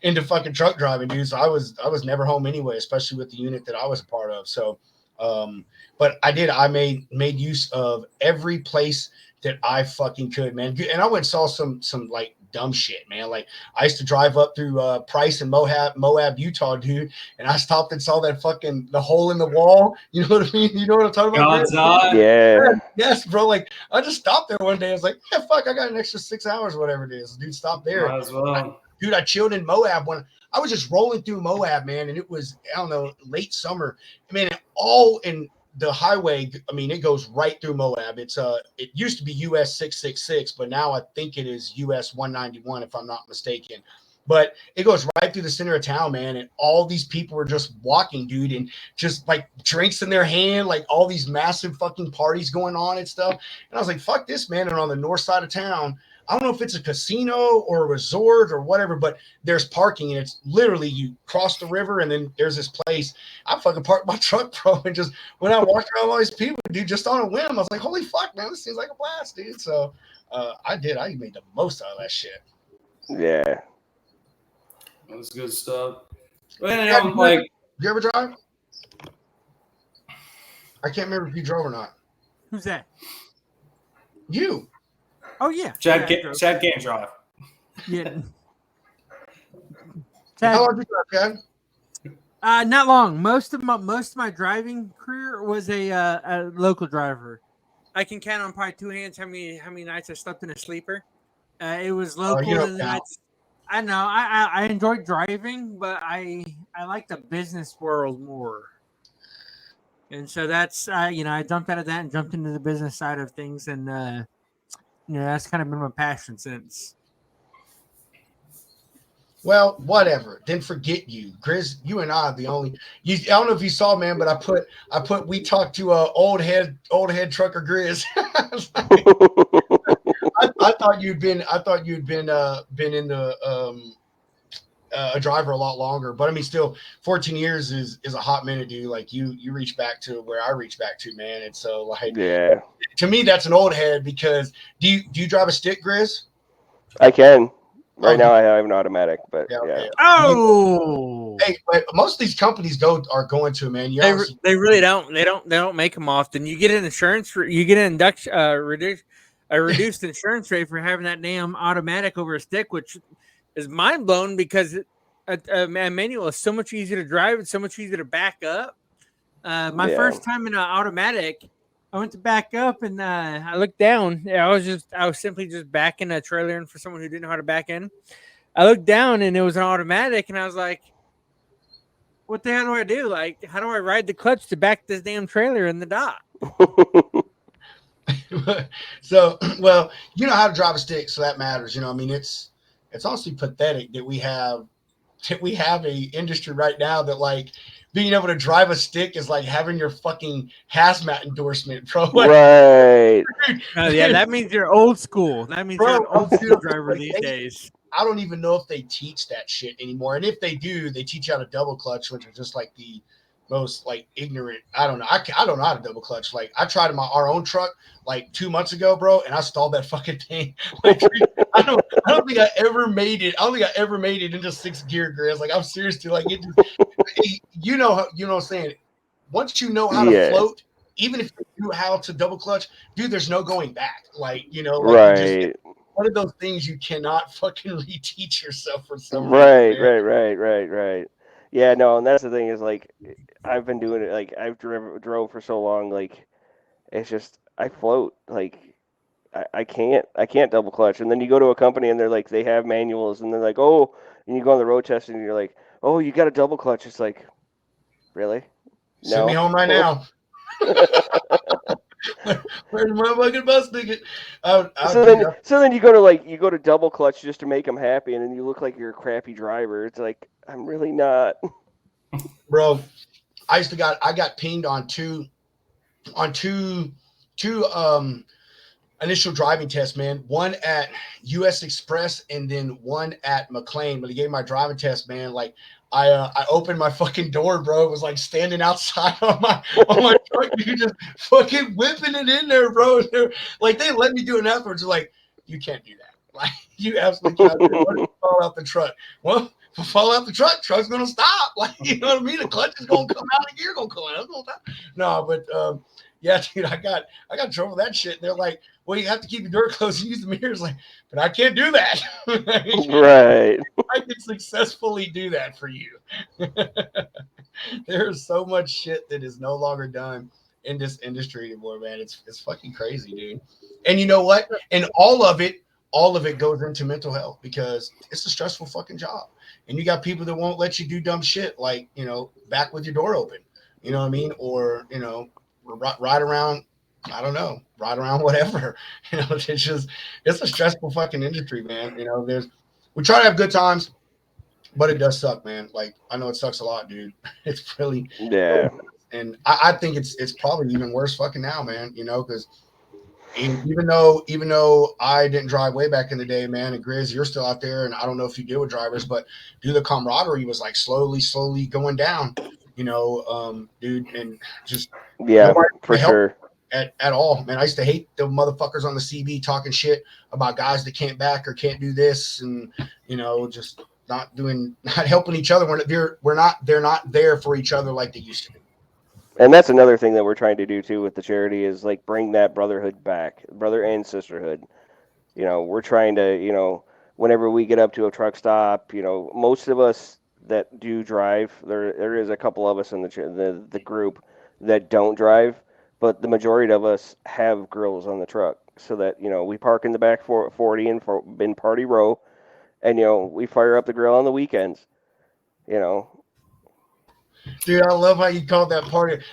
into fucking truck driving, dude. So I was never home anyway, especially with the unit that I was a part of. So, but I made use of every place that I fucking could, man. And I went and saw some like dumb shit, man. Like I used to drive up through Price and Moab, Utah, dude, and I stopped and saw that fucking the hole in the wall. You know what I mean? You know what I'm talking about? God's eye. Yeah. Yes, bro. Like I just stopped there one day. I was like, yeah, fuck, I got an extra 6 hours, whatever it is. Dude, stop there. Might as well. Dude, I chilled in Moab when I was just rolling through Moab, man, and it was, I don't know, late summer. I mean, all in the highway, I mean, it goes right through Moab. It's it used to be US 666, but now I think it is US 191, if I'm not mistaken. But it goes right through the center of town, man, and all these people were just walking, dude, and just like drinks in their hand, like all these massive fucking parties going on and stuff. And I was like, fuck this, man. And on the north side of town, I don't know if it's a casino or a resort or whatever, but there's parking, and it's literally you cross the river and then there's this place. I fucking parked my truck, bro, and just when I walked around with all these people, dude, just on a whim, I was like, holy fuck, man, this seems like a blast, dude. So I made the most out of that shit. Yeah. That's good stuff. But anyhow, like, you ever drive? I can't remember if you drove or not. Who's that? You. Oh yeah. Chad yeah, can't drive. Yeah. How long did you drive, Chad? Not long. Most of my driving career was a local driver. I can count on probably two hands how many nights I slept in a sleeper. It was local. you don't and count. I know. I enjoyed driving, but I like the business world more. And so that's I jumped out of that and jumped into the business side of things, and that's kind of been my passion since. Well, whatever. Then forget you, Grizz. You and I are the only. I don't know if you saw, man, but I put. We talked to old head trucker Grizz. I thought you'd been in the a driver a lot longer, but I mean, still 14 years is a hot minute, dude. Like you reach back to where I reach back to, man. And so like, Yeah. to me, that's an old head because do you drive a stick, Grizz? I can. Right now I have an automatic, but yeah. Okay. Oh, Hey, but most of these companies are going to, man. You obviously- They really don't. They don't make them often. You get an insurance. You get an induction. Reduced insurance rate for having that damn automatic over a stick, which is mind blown because a manual is so much easier to drive. It's so much easier to back up. My first time in an automatic, I went to back up and I looked down. I was simply just backing a trailer in for someone who didn't know how to back in. I looked down and it was an automatic, and I was like, "What the hell do I do? Like, how do I ride the clutch to back this damn trailer in the dock?" So, well, you know how to drive a stick, so that matters. I mean, it's honestly pathetic that we have a industry right now that like being able to drive a stick is like having your fucking hazmat endorsement, bro. Like, Right. Yeah, that means you're old school. That means you're an old school driver these days. I don't even know if they teach that shit anymore, and if they do, they teach you how to double clutch, which is just like the most like ignorant. I don't know. I don't know how to double clutch. Like I tried in our own truck like 2 months ago, bro, and I stalled that fucking thing. Like I don't think I ever made it. I don't think I ever made it into 6th gear, Grizz. Like I'm seriously like it. You know what I'm saying. Once you know how to float, even if you know how to double clutch, dude, there's no going back. Like Right. One of those things you cannot fucking reteach yourself for some reason. Right. Right. Yeah, no, and that's the thing is like I've been doing it, like I've drove for so long, like it's just I float, like I can't double clutch. And then you go to a company and they're like they have manuals and they're like, oh, and you go on the road test and you're like, oh, you got a double clutch. It's like, really? Send me home right now. Where's my fucking bus ticket? So then you go to double clutch just to make them happy, and then you look like you're a crappy driver. It's like I'm really not. Bro, I got pinged on two initial driving tests, man. One at US Express and then one at McLean. But he gave my driving test, man. Like I opened my fucking door, bro. It was like standing outside on my truck. You just fucking whipping it in there, bro. Like they let me do it afterwards. They're like, you can't do that. Like you absolutely can't do it. Fall out the truck. Well, if I fall out the truck's gonna stop. Like you know what I mean? The clutch is gonna come out, the gear gonna come out. No, but yeah, dude, I got in trouble with that shit. And they're like, well, you have to keep your door closed and use the mirrors. Like, but I can't do that. Right. I can successfully do that for you. There's so much shit that is no longer done in this industry anymore, man. It's fucking crazy, dude. And you know what? And all of it goes into mental health because it's a stressful fucking job. And you got people that won't let you do dumb shit like, you know, back with your door open. You know what I mean? Or, you know, ride around, I don't know, ride around whatever. You know, it's a stressful fucking industry, man. You know, we try to have good times, but it does suck, man. Like, I know it sucks a lot, dude. It's really, Yeah. and I think it's probably even worse fucking now, man. You know, because even though I didn't drive way back in the day, man, and Grizz, you're still out there, and I don't know if you deal with drivers, but dude, the camaraderie was like slowly going down, you know, dude, and just Yeah, for sure. At all, man. I used to hate the motherfuckers on the CB talking shit about guys that can't back or can't do this, and you know, just not helping each other. They're not there for each other like they used to be. And that's another thing that we're trying to do too with the charity is like bring that brotherhood back, brother and sisterhood. You know, we're trying to, you know, whenever we get up to a truck stop, you know, most of us that do drive, there is a couple of us in the group that don't drive, but the majority of us have grills on the truck so that, you know, we park in the back 40 in party row, and you know, we fire up the grill on the weekends. You know, dude, I love how you called that party.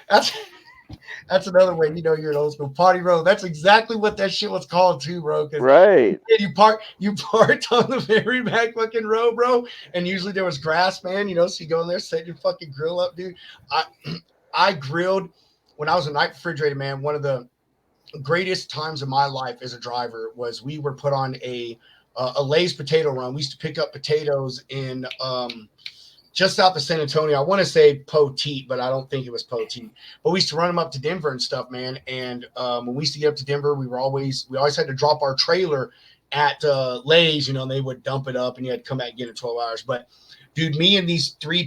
That's another way you know you're an old school party row. That's exactly what that shit was called too, bro. Right. You parked on the very back fucking row, bro. And usually there was grass, man. You know, so you go in there, set your fucking grill up, dude. I grilled when I was a night refrigerator, man. One of the greatest times of my life as a driver was we were put on a Lay's potato run. We used to pick up potatoes in just south of San Antonio. I want to say Poteet, but I don't think it was Poteet. But we used to run them up to Denver and stuff, man. And when we used to get up to Denver, we always had to drop our trailer at Lay's, you know, and they would dump it up and you had to come back and get it in 12 hours. But dude, me and these 4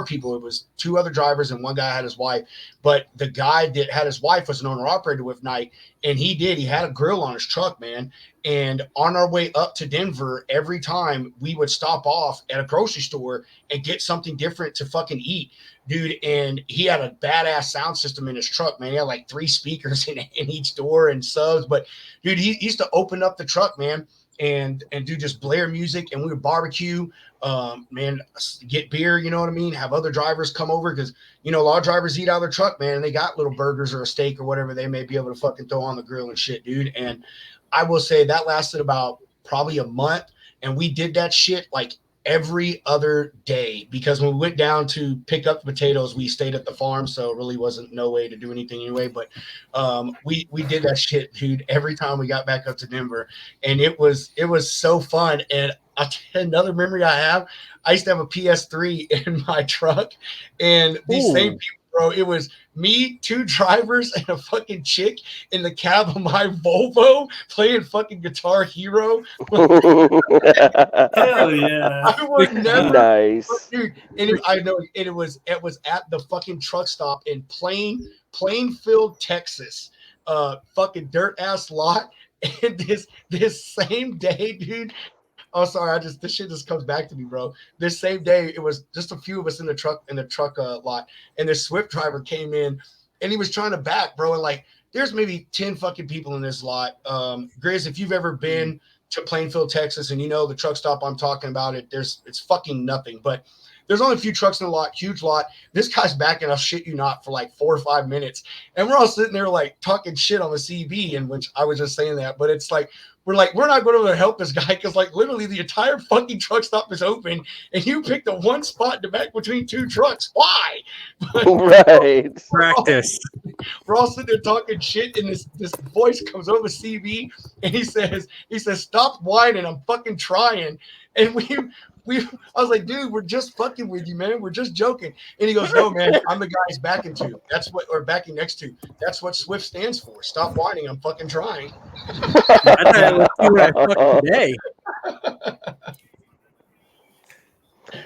people, it was 2 other drivers and one guy had his wife. But the guy that had his wife was an owner operator with Night, and he had a grill on his truck, man. And on our way up to Denver, every time we would stop off at a grocery store and get something different to fucking eat, dude. And he had a badass sound system in his truck, man. He had like 3 speakers in each door and subs. But dude, he used to open up the truck, man, and do just blare music, and we would barbecue, man, get beer, you know what I mean? Have other drivers come over because, you know, a lot of drivers eat out of their truck, man, and they got little burgers or a steak or whatever they may be able to fucking throw on the grill and shit, dude. And I will say that lasted about probably a month, and we did that shit like every other day because when we went down to pick up the potatoes, we stayed at the farm, so it really wasn't no way to do anything anyway. But we did that shit, dude, every time we got back up to Denver, and it was so fun. And I'll tell you another memory I have. I used to have a PS3 in my truck, and these same people, bro, it was me, 2 drivers, and a fucking chick in the cab of my Volvo playing fucking Guitar Hero. Hell yeah. I would never. Nice. Dude, and I know it was at the fucking truck stop in Plainfield, Texas. Fucking dirt ass lot. And this same day, dude. Oh, sorry. This shit just comes back to me, bro. This same day, it was just a few of us in the truck lot, and this Swift driver came in, and he was trying to back, bro. And like, there's maybe 10 fucking people in this lot. Grizz, if you've ever been to Plainfield, Texas, and you know the truck stop I'm talking about, it's fucking nothing. But there's only a few trucks in the lot, huge lot. This guy's backing, I'll shit you not, for like 4 or 5 minutes, and we're all sitting there like talking shit on the CB, in which I was just saying that, but it's like. We're not going to help this guy because, like, literally the entire fucking truck stop is open, and you picked the one spot in the back between 2 trucks. Why? Right. Practice. We're all sitting there talking shit, and this voice comes over CB, and he says, "Stop whining, I'm fucking trying." And I was like, dude, we're just fucking with you, man. We're just joking. And he goes, no, man, I'm the guy he's backing to. Backing next to. That's what Swift stands for. Stop whining. I'm fucking trying. I thought it was you that fucking day.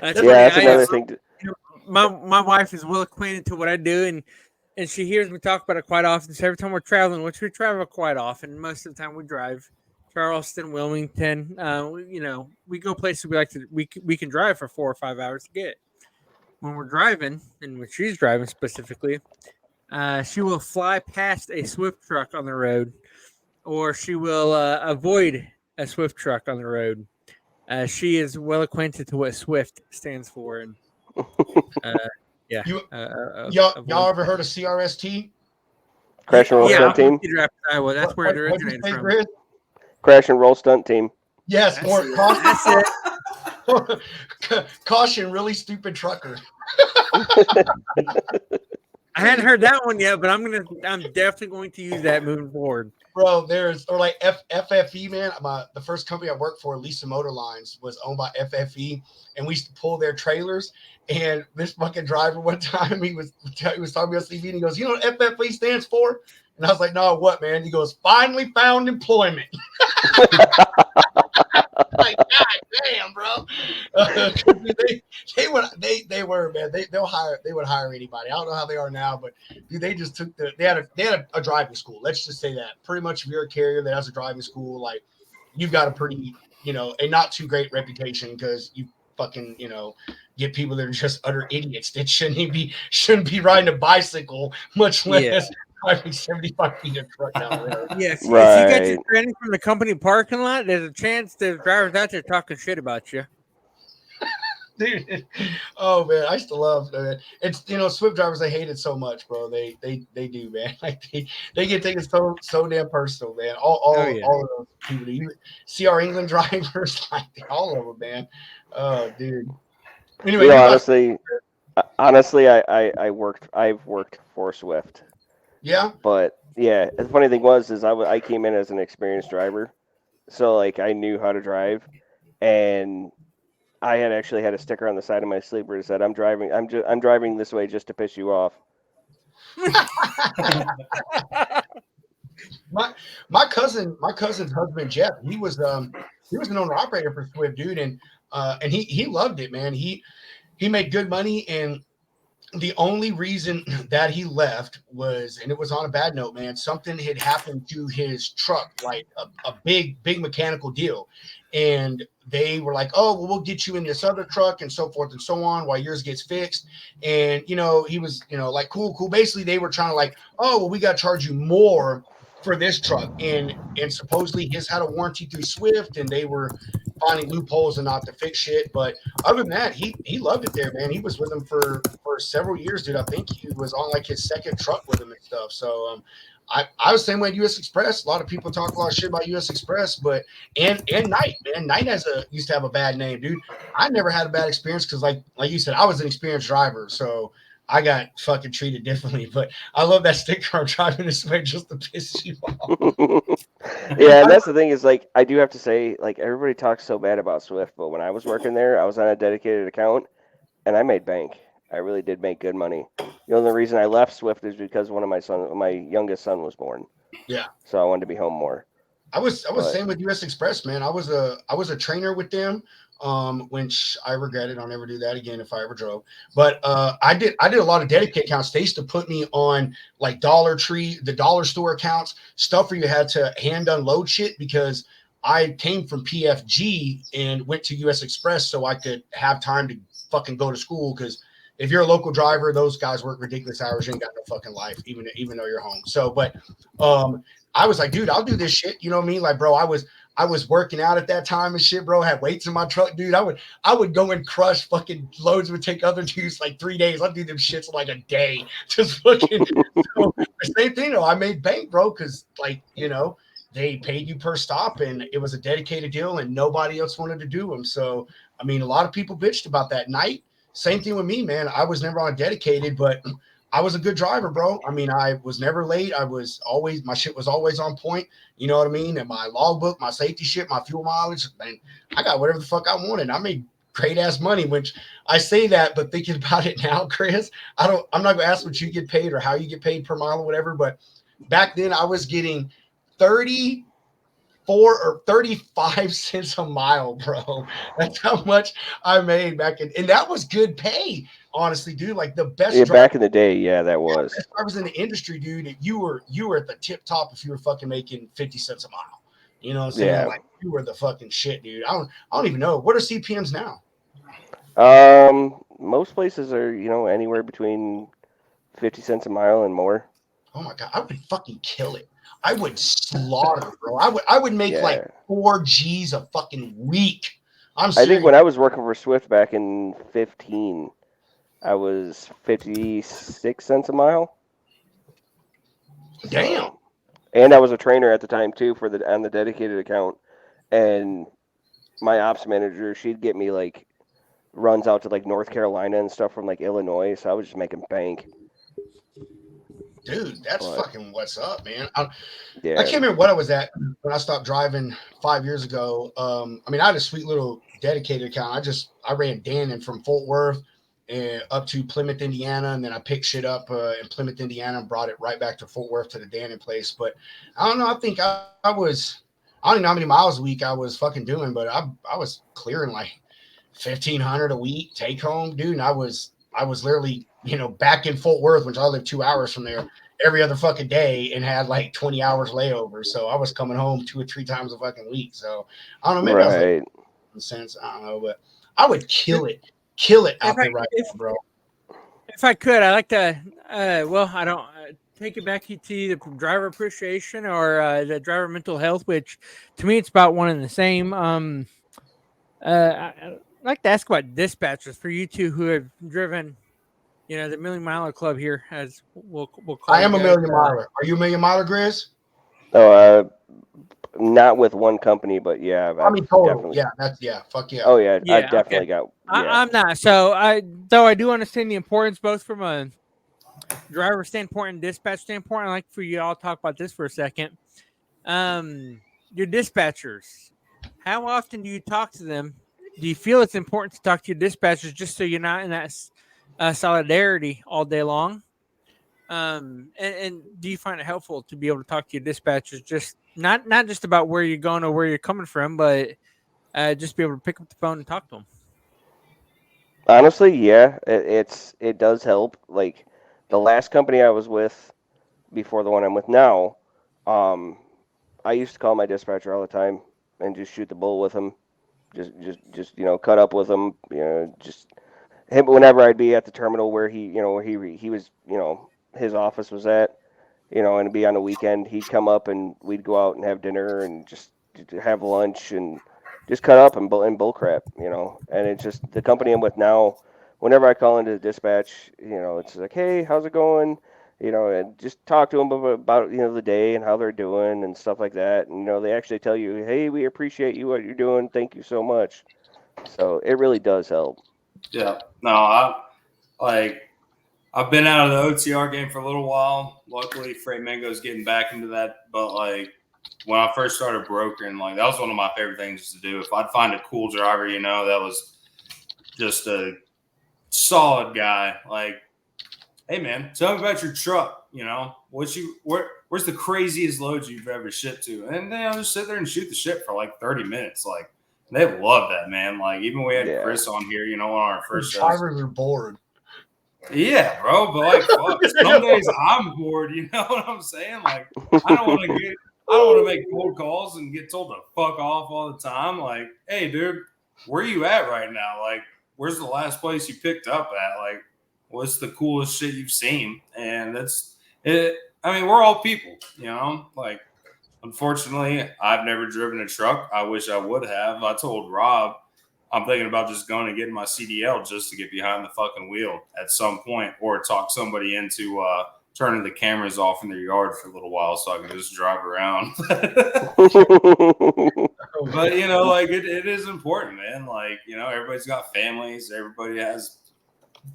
That's another thing. My wife is well acquainted to what I do, and and she hears me talk about it quite often. So every time we're traveling, which we travel quite often, most of the time we drive Charleston, Wilmington. We go places we can drive for 4 or 5 hours to get. When we're driving, and when she's driving specifically, she will fly past a Swift truck on the road, or she will avoid a Swift truck on the road. She is well acquainted to what Swift stands for, and yeah. Y'all ever heard of CRST? Crash and roll stunt team. Iowa. That's where it originated from. Chris? Crash and roll stunt team. Yes, That's or it. That's it. Caution, really stupid trucker. I hadn't heard that one yet, but I'm definitely going to use that moving forward. Bro, like FFE, man. The first company I worked for, Lisa Motor Lines, was owned by FFE, and we used to pull their trailers. And this fucking driver one time, he was talking about CV, and he goes, "You know what FFE stands for?" And I was like, "No, what, man?" He goes, "Finally found employment." Like, God damn, bro. They were, man. They would hire anybody. I don't know how they are now, but dude, they just took they had a driving school. Let's just say that. Pretty much, if you're a carrier that has a driving school, like, you've got a pretty, a not too great reputation, because you fucking, get people that are just utter idiots that shouldn't be riding a bicycle, much less driving 75 feet of truck down the road. Yes, right. If you get your training from the company parking lot, there's a chance the drivers out there talking shit about you. Dude, oh man, I used to love it. It's Swift drivers, they hate it so much, bro. They do, man. Like they get taken so damn personal, man. All of those people. You see our England drivers, like all of them, man. Oh, dude. Anyway, honestly, I've worked for Swift. Yeah. But yeah, the funny thing was I came in as an experienced driver, so like I knew how to drive, and I had actually had a sticker on the side of my sleeper that said, I'm driving this way just to piss you off." my cousin's husband Jeff, he was an owner operator for Swift, dude, and he loved it, man. He made good money, and the only reason that he left was, and it was on a bad note, man, something had happened to his truck, like a big mechanical deal. And they were like, "Oh, well, we'll get you in this other truck," and so forth and so on, while yours gets fixed. And, he was, like, cool. Basically, they were trying to like, "Oh, well, we got to charge you more for this truck." And supposedly his had a warranty through Swift, and they were finding loopholes and not to fix shit. But other than that, he loved it there, man. He was with them for several years, dude. I think he was on like his second truck with him and stuff. So I was the same way at US Express. A lot of people talk a lot of shit about US Express, but and Knight, man. Knight used to have a bad name, dude. I never had a bad experience because like you said, I was an experienced driver, so I got fucking treated differently. But I love that sticker. I'm driving this way just to piss you off. Yeah, and that's the thing is, like, I do have to say, like, everybody talks so bad about Swift, but when I was working there, I was on a dedicated account, and I made bank. I really did make good money. The only reason I left Swift is because my youngest son was born. Yeah. So I wanted to be home more. I was same with US Express, man. I was a trainer with them, which I regret it. I'll never do that again if I ever drove. But I did a lot of dedicated accounts. They used to put me on like Dollar Tree, the dollar store accounts, stuff where you had to hand unload shit, because I came from PFG and went to US Express so I could have time to fucking go to school, because if you're a local driver, those guys work ridiculous hours. You ain't got no fucking life, even though you're home. So, but I was like, dude, I'll do this shit. You know what I mean? Like, bro, I was working out at that time and shit, bro. Had weights in my truck, dude. I would go and crush fucking loads. Would take other dudes like 3 days. I'd do them shits like a day. Just fucking. So, the same thing though. I made bank, bro, because like, they paid you per stop, and it was a dedicated deal, and nobody else wanted to do them. So, I mean, a lot of people bitched about that. Night. Same thing with me, man. I was never on dedicated, but I was a good driver, bro. I mean, I was never late. My shit was always on point. You know what I mean? And my logbook, my safety shit, my fuel mileage, man, I got whatever the fuck I wanted. I made great ass money, which I say that, but thinking about it now, Chris, I'm not gonna ask what you get paid or how you get paid per mile or whatever, but back then I was getting 30 34 or 35 cents a mile, bro. That's how much I made back in, and that was good pay, honestly, dude. Like the best Yeah, driver, back in the day, yeah, that was. best drivers in the industry, dude. You were at the tip top if you were fucking making 50 cents a mile. You know what I'm saying? Yeah. Like you were the fucking shit, dude. I don't even know. What are CPMs now? Most places are, anywhere between 50 cents a mile and more. Oh my god, I would fucking kill it. I would slaughter, bro. I would make Yeah. like 4 G's a fucking week. I'm I serious. think when I was working for Swift back in 15, I was 56 cents a mile. Damn. So, and I was a trainer at the time too on the dedicated account. And my ops manager, she'd get me like runs out to like North Carolina and stuff from like Illinois. So I was just making bank. Dude, that's fucking what's up, man. Yeah. I can't remember what I was at when I stopped driving 5 years ago. I mean, I had a sweet little dedicated account. I ran Dannon from Fort Worth and up to Plymouth, Indiana, and then I picked shit up in Plymouth, Indiana, and brought it right back to Fort Worth to the Dannon place. But I don't know. I think I don't even know how many miles a week I was fucking doing, but I was clearing like 1,500 a week take home, dude. And I was literally, back in Fort Worth, which I live 2 hours from there, every other fucking day, and had like 20 hours layover. So I was coming home 2 or 3 times a fucking week. So I don't know, maybe I was like, in a sense, I don't know, but I would kill it out there right now, bro. If I could, I like to. I don't take it back to the driver appreciation or the driver mental health, which to me it's about one and the same. I'd like to ask about dispatchers for you two who have driven, the Million Miler Club here, as we'll call. I am a million miler. Are you a million miler, Grizz? Oh, not with one company, but yeah. I mean, total. Yeah, fuck yeah. Oh yeah, I definitely got. Yeah. I'm not. So I do understand the importance both from a driver standpoint and dispatch standpoint. I'd like for you all to talk about this for a second. Your dispatchers, how often do you talk to them? Do you feel it's important to talk to your dispatchers just so you're not in that solidarity all day long? And do you find it helpful to be able to talk to your dispatchers, just not just about where you're going or where you're coming from, but just be able to pick up the phone and talk to them? Honestly, yeah, it does help. Like the last company I was with before the one I'm with now, I used to call my dispatcher all the time and just shoot the bull with him, just cut up with him, just him whenever I'd be at the terminal where he was, his office was at, and it'd be on a weekend. He'd come up and we'd go out and have dinner and just have lunch and just cut up and bull crap, And it's just the company I'm with now. Whenever I call into the dispatch, it's like, hey, how's it going? And just talk to them about the day and how they're doing and stuff like that. And they actually tell you, hey, we appreciate you, what you're doing. Thank you so much. So it really does help. Yeah. No, I've been out of the OTR game for a little while. Luckily, Freight Mango's getting back into that. But when I first started brokering, that was one of my favorite things to do. If I'd find a cool driver, that was just a solid guy. Hey man, tell me about your truck. Where's the craziest loads you've ever shipped to? And they'll just sit there and shoot the shit for 30 minutes. They love that, man. Even we had Chris on here, on our first show. Drivers are bored. Yeah, bro. But fuck, some days I'm bored. You know what I'm saying? I don't want to make cold calls and get told to fuck off all the time. Hey, dude, where you at right now? Where's the last place you picked up at? What's the coolest shit you've seen? And that's it. I mean, we're all people, unfortunately, I've never driven a truck. I wish I would have. I told Rob I'm thinking about just going and getting my CDL just to get behind the fucking wheel at some point, or talk somebody into turning the cameras off in their yard for a little while so I can just drive around. But it is important, man. Everybody's got families. Everybody has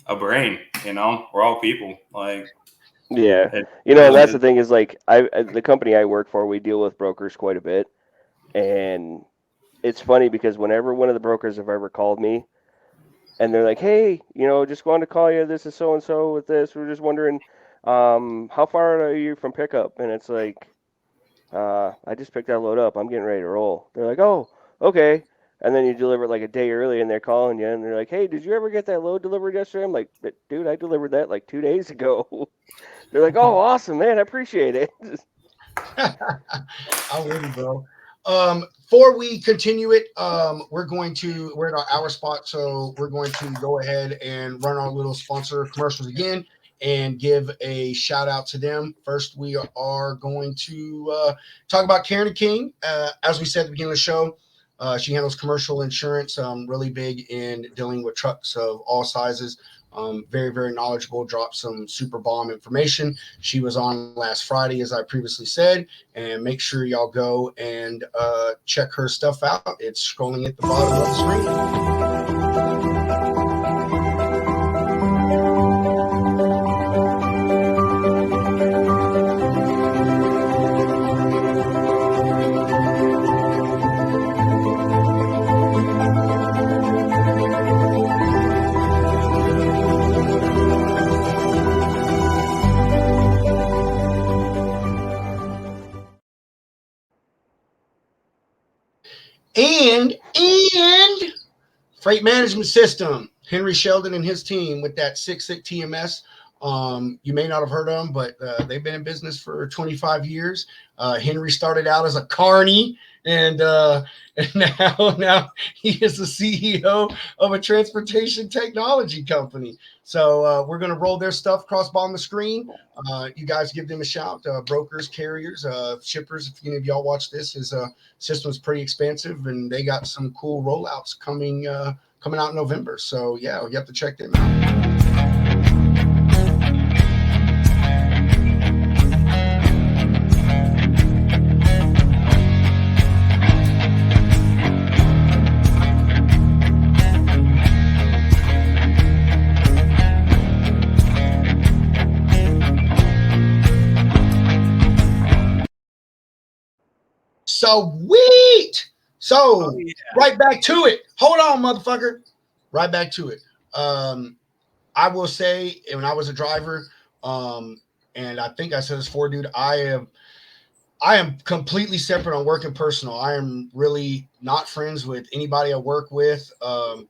a brain. We're all people. Yeah, that's the thing is the company I work for, we deal with brokers quite a bit, and it's funny because whenever one of the brokers have ever called me, and they're like, hey, just wanted to call you. This is so and so with this. We're just wondering, how far are you from pickup? And it's like, I just picked that load up. I'm getting ready to roll. They're like, oh, okay. And then you deliver it like a day early, and they're calling you, and they're like, hey, did you ever get that load delivered yesterday? I'm like, dude, I delivered that like 2 days ago. They're like, oh, awesome, man. I appreciate it. I'm with you, bro. Before we continue it, we're at our hour spot, so we're going to go ahead and run our little sponsor commercials again and give a shout out to them. First, we are going to talk about Karen King. As we said at the beginning of the show, she handles commercial insurance, really big in dealing with trucks of all sizes. Very, very knowledgeable, dropped some super bomb information. She was on last Friday, as I previously said, and make sure y'all go and check her stuff out. It's scrolling at the bottom of the screen. And freight management system, Henry Sheldon and his team with that Six TMS. You may not have heard of them, but they've been in business for 25 years. Henry started out as a carny, and now he is the CEO of a transportation technology company. So we're going to roll their stuff cross-bomb the screen. You guys give them a shout. Brokers, carriers, shippers. If any of y'all watch this, his system's pretty expansive, and they got some cool rollouts coming out in November. So yeah, you have to check them out. Sweet. So right back to it. Hold on, motherfucker. Right back to it. I will say, when I was a driver, and I think I said this before, dude, I am completely separate on work and personal. I am really not friends with anybody I work with,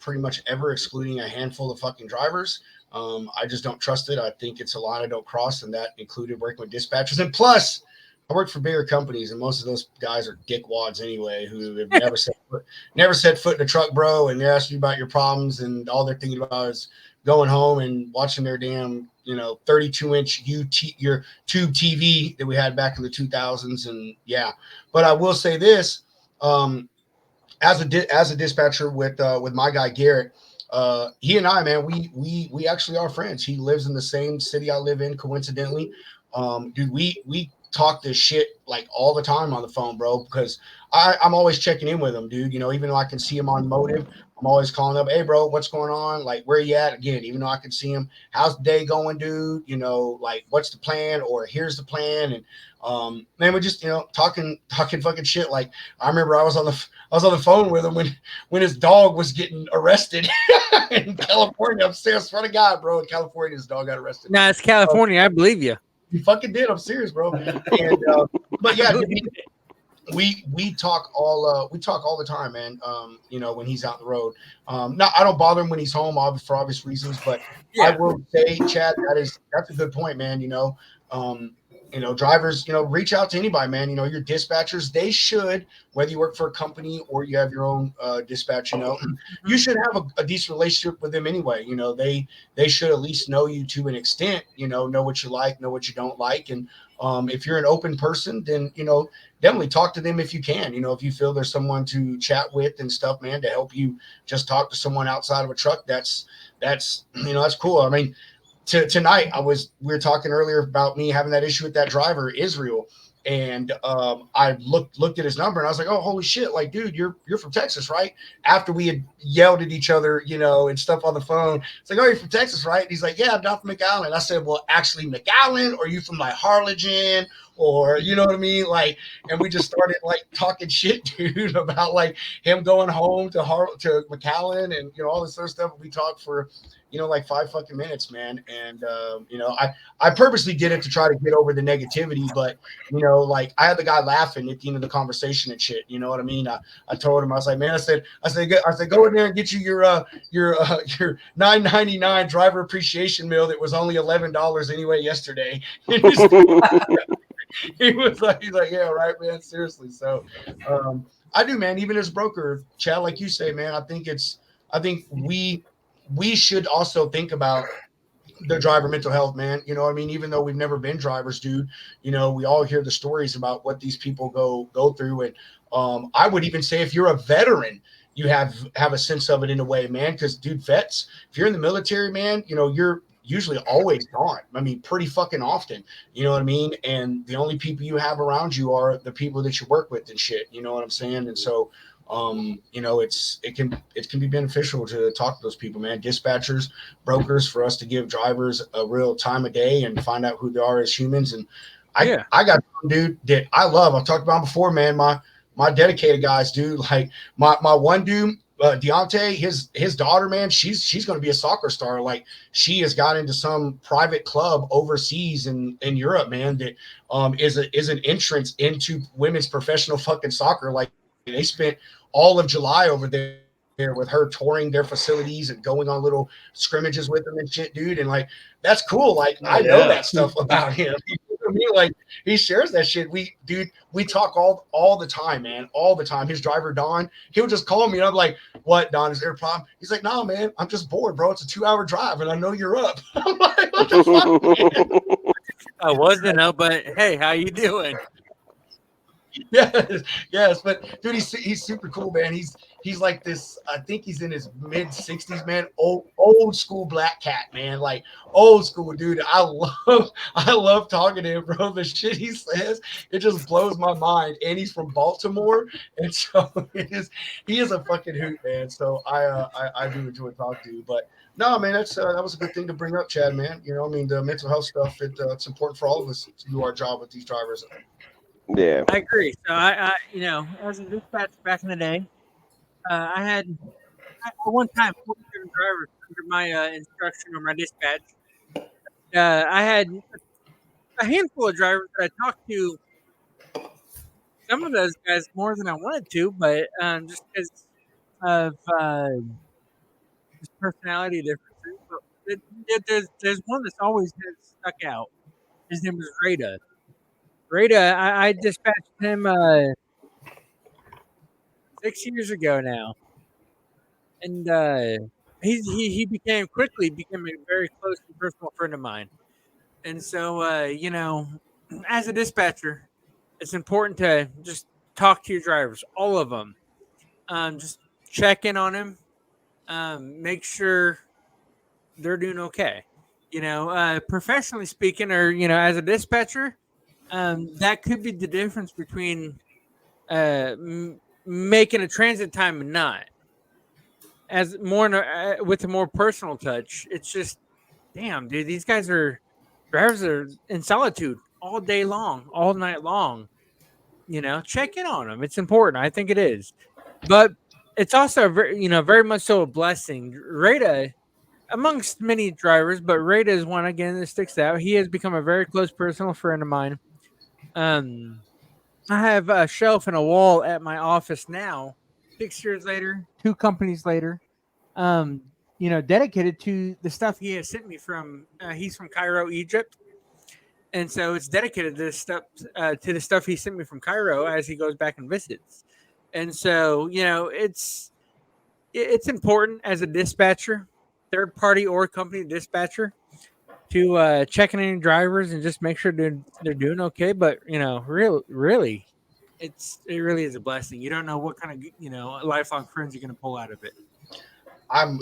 pretty much ever, excluding a handful of fucking drivers. I just don't trust it. I think it's a line I don't cross, and that included working with dispatchers. And plus, I work for bigger companies, and most of those guys are dickwads anyway, who have never set foot in a truck, bro, and they're asking you about your problems, and all they're thinking about is going home and watching their damn, 32-inch your tube TV that we had back in the 2000s, and yeah. But I will say this, as a dispatcher with my guy Garrett, he and I, man, we actually are friends. He lives in the same city I live in, coincidentally. Dude, we talk this shit like all the time on the phone, bro, because I'm always checking in with him, dude. Even though I can see him on Motive, I'm always calling up, hey, bro, what's going on? Like, where you at? Again, even though I can see him, how's the day going, dude? Like, what's the plan? Or here's the plan. And man, we just talking fucking shit. Like, I remember I was on the phone with him when his dog was getting arrested in California. I'm serious, swear to God, bro. In California, his dog got arrested. No, it's California. I believe you. You fucking did. I'm serious, bro. And but yeah, we talk all the time, man. When he's out the road. I don't bother him when he's home, for obvious reasons. But yeah. I will say, Chad, that's a good point, man. Drivers, reach out to anybody, man. Your dispatchers, they should, whether you work for a company or you have your own dispatch, you should have a decent relationship with them anyway. They should at least know you to an extent, know what you like, know what you don't like. And if you're an open person, then, definitely talk to them if you can. If you feel there's someone to chat with and stuff, man, to help you just talk to someone outside of a truck, that's cool. I mean, tonight we were talking earlier about me having that issue with that driver, Israel, and I looked at his number and I was like, oh, holy shit, like, dude, you're from Texas, right? After we had yelled at each other, and stuff on the phone. It's like, oh, you're from Texas, right? And he's like, yeah, I'm down from McAllen. I said, well, actually McAllen, or are you from like Harlingen, or you know what I mean? Like, and we just started like talking shit, dude, about like him going home to McAllen and you know all this other stuff. We talked for like 5 fucking minutes, man. And I purposely did it to try to get over the negativity, but like I had the guy laughing at the end of the conversation and shit. You know what I mean? I told him, I was like, man, I said, go in there and get you your $9.99 driver appreciation meal that was only $11 anyway yesterday. He was like, yeah, right, man. Seriously. So I do, man. Even as a broker, Chad, like you say, man, I think we should also think about the driver mental health, man. You know what I mean? Even though we've never been drivers, dude, we all hear the stories about what these people go through. And I would even say if you're a veteran, you have a sense of it in a way, man. Because, dude, vets, if you're in the military, man, you're usually always gone. I mean, pretty fucking often. You know what I mean? And the only people you have around you are the people that you work with and shit. You know what I'm saying? And so, it can be beneficial to talk to those people, man. Dispatchers, brokers, for us to give drivers a real time of day and find out who they are as humans. And I got some dude that I love. I've talked about him before, man. My dedicated guys, dude. Like my one dude, Deontay, his daughter, man, she's going to be a soccer star. Like she has got into some private club overseas in Europe, man. That is an entrance into women's professional fucking soccer. Like they spent all of July over there with her touring their facilities and going on little scrimmages with them and shit, dude. And like, that's cool. Like I know that stuff about him. You know what I mean? Like he shares that shit. We talk all the time, man, all the time. His driver, Don, he'll just call me and I'm like, what, Don, is there a problem? He's like, no, man, I'm just bored, bro. It's a 2-hour drive and I know you're up. I'm like, what the fuck, man? I wasn't up, but hey, how you doing? Yes, but dude, he's super cool, man. He's like this. I think he's in his mid 60s, man. Old school black cat, man. Like old school, dude. I love talking to him, bro. The shit he says, it just blows my mind. And he's from Baltimore, and so he is a fucking hoot, man. So I do enjoy talking to you, but. No, man, that was a good thing to bring up, Chad, man. I mean, the mental health stuff, it's important for all of us to do our job with these drivers. Yeah, I agree. So I as a dispatch back in the day, I had at one time 47 drivers under my instruction or my dispatch. I had a handful of drivers that I talked to. Some of those guys more than I wanted to, but just because of personality differences. But there's one that's always has stuck out. His name was Rada. Rada, I dispatched him 6 years ago now, and he quickly became a very close and personal friend of mine. And so as a dispatcher, it's important to just talk to your drivers, all of them. Just check in on them, make sure they're doing okay. Professionally speaking, or as a dispatcher, that could be the difference between making a transit time and not. As more with a more personal touch, it's just, damn, dude, these drivers are in solitude all day long, all night long. Check in on them. It's important. I think it is, but it's also very much so a blessing. Rada, amongst many drivers, but Rada is one again that sticks out. He has become a very close personal friend of mine. I have a shelf and a wall at my office now, 6 years later, 2 companies later, dedicated to the stuff he has sent me from. He's from Cairo, Egypt, and so it's dedicated to the stuff he sent me from Cairo as he goes back and visits. And so it's important as a dispatcher, third party or company dispatcher, to check in any drivers and just make sure they're doing okay. But really, it really is a blessing. You don't know what kind of lifelong friends you're going to pull out of it. I'm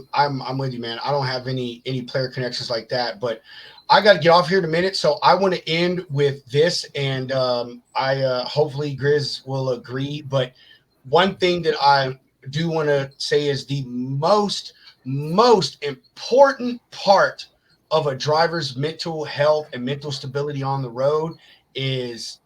with you, man. I don't have any player connections like that, but I got to get off here in a minute. So I want to end with this, and I hopefully Grizz will agree. But one thing that I do want to say is the most important part of a driver's mental health and mental stability on the road is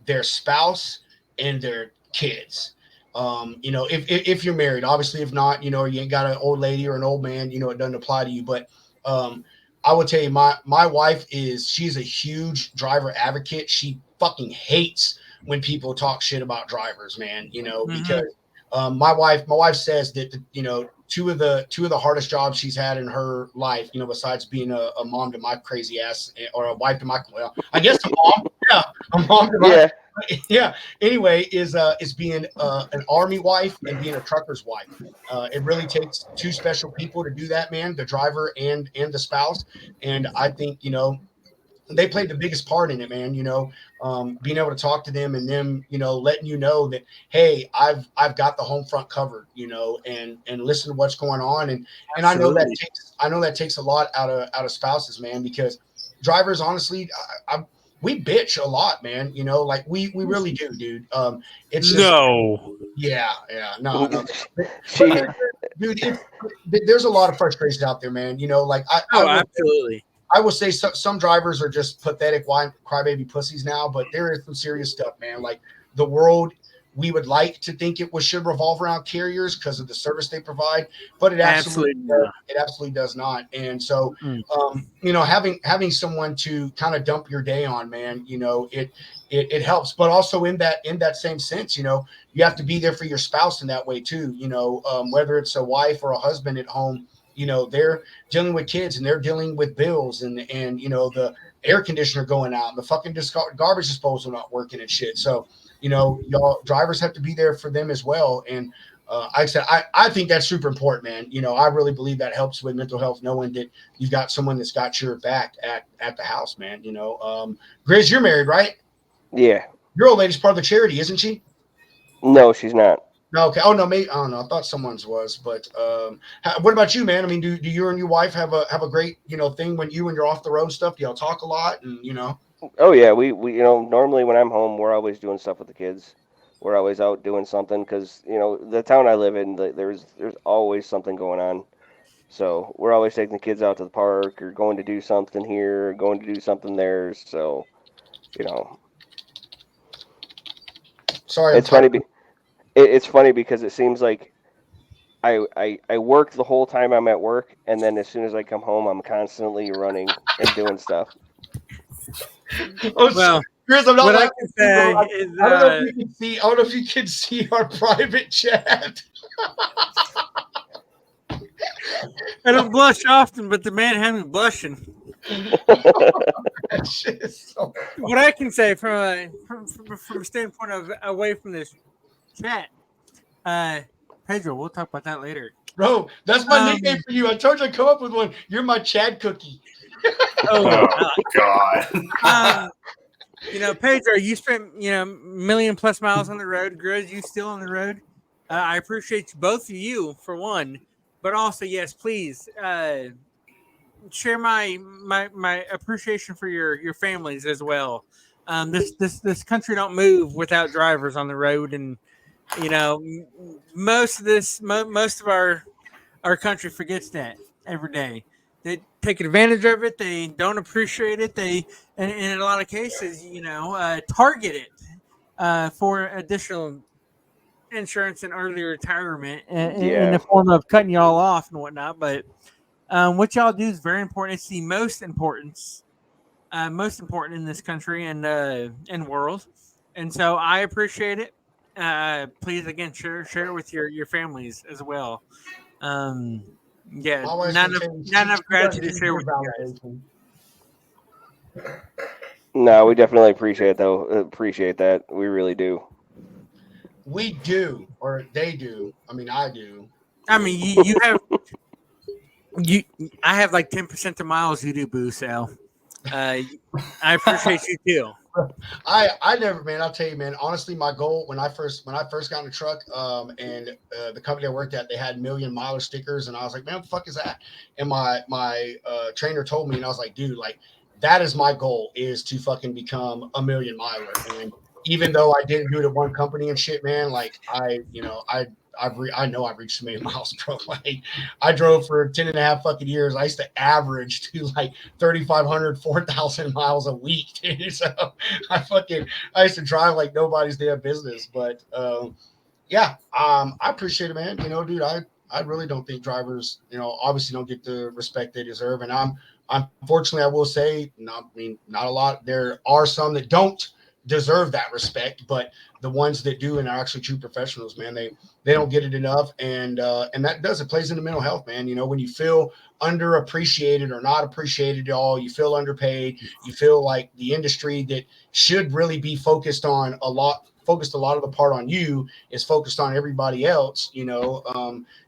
their spouse and their kids. You know, if you're married, obviously, if not, you know, you ain't got an old lady or an old man, you know, it doesn't apply to you. But I would tell you, my wife she's a huge driver advocate. She fucking hates when people talk shit about drivers, man. You know, because my wife says that you know, two of the hardest jobs she's had in her life, you know, besides being a mom to my crazy ass, or a wife to my, well, I guess a mom, yeah, a mom to my, yeah. Anyway, is being an army wife and being a trucker's wife. It really takes two special people to do that, man, the driver and the spouse. And I think, you know, they played the biggest part in it, man. You know, being able to talk to them and them, you know, letting you know that, hey, I've got the home front covered, you know, and listen to what's going on. And I know that takes a lot out of spouses, man, because drivers, honestly, we bitch a lot, man. You know, like we really do, dude. It's just, no, no. Dude, there's a lot of frustration out there, man. You know, like absolutely. I will say some drivers are just pathetic crybaby pussies now, but there is some serious stuff, man. Like the world, we would like to think should revolve around carriers because of the service they provide, but it absolutely does not. And so, you know, having someone to kind of dump your day on, man, you know, it helps. But also in that same sense, you know, you have to be there for your spouse in that way too. You know, whether it's a wife or a husband at home. You know, they're dealing with kids and they're dealing with bills and you know, the air conditioner going out and the fucking garbage disposal not working and shit. So, you know, y'all drivers have to be there for them as well. And like I said, I think that's super important, man. You know, I really believe that helps with mental health, knowing that you've got someone that's got your back at the house, man. You know, Grizz, you're married, right? Yeah. Your old lady's part of the charity, isn't she? No, she's not. No, okay. Oh no, maybe I don't know. I thought someone's was, but what about you, man? I mean, do you and your wife have a great, you know, thing when you're off the road stuff? Do y'all talk a lot and you know? Oh yeah, we you know, normally when I'm home, we're always doing stuff with the kids. We're always out doing something because you know the town I live in, there's always something going on. So we're always taking the kids out to the park or going to do something here, or going to do something there. So, you know, sorry, it's funny. It's funny because it seems like I work the whole time I'm at work, and then as soon as I come home, I'm constantly running and doing stuff. Well, Chris, I'm not what like I can say is, I don't know if you can see. I don't know if you can see our private chat. I don't blush often, but the man had me blushing. That shit is so what I can say from a standpoint of away from this chat, Pedro, we'll talk about that later. Bro, that's my nickname for you. I told you I'd come up with one. You're my Chad cookie. Oh God. You know, Pedro, you spent, you know, million plus miles on the road. Grizz, you still on the road. I appreciate both of you for one, but also, yes, please share my appreciation for your families as well. This country don't move without drivers on the road, and you know, most of our country forgets that every day. They take advantage of it. They don't appreciate it. They, and in a lot of cases, you know, target it for additional insurance and early retirement in the form of cutting y'all off and whatnot. But what y'all do is very important. It's the most important in this country and world. And so I appreciate it. Please again share it with your families as well. Yeah, not enough gratitude to share with you guys. No, we definitely appreciate that. We really do. We do, or they do. I mean, I do. I mean, you have I have like 10% the miles you do, Boo Sal. I appreciate you too. I never, man. I'll tell you, man. Honestly, my goal when I first got in the truck, and the company I worked at, they had million miler stickers, and I was like, man, what the fuck is that? And my trainer told me, and I was like, dude, like that is my goal, is to fucking become a million miler. And even though I didn't do it at one company and shit, man, like I I know I've reached a million miles, bro. Like I drove for 10 and a half fucking years. I used to average to like 3,500, 4,000 miles a week, dude. So I used to drive like nobody's damn business. But I appreciate it, man. You know, dude, I really don't think drivers, you know, obviously don't get the respect they deserve. And unfortunately, I will say, not a lot. There are some that don't deserve that respect, but the ones that do and are actually true professionals, man, they don't get it enough. And it plays into mental health, man. You know, when you feel underappreciated or not appreciated at all, you feel underpaid, you feel like the industry that should really be focused a lot of the part on you is focused on everybody else, you know.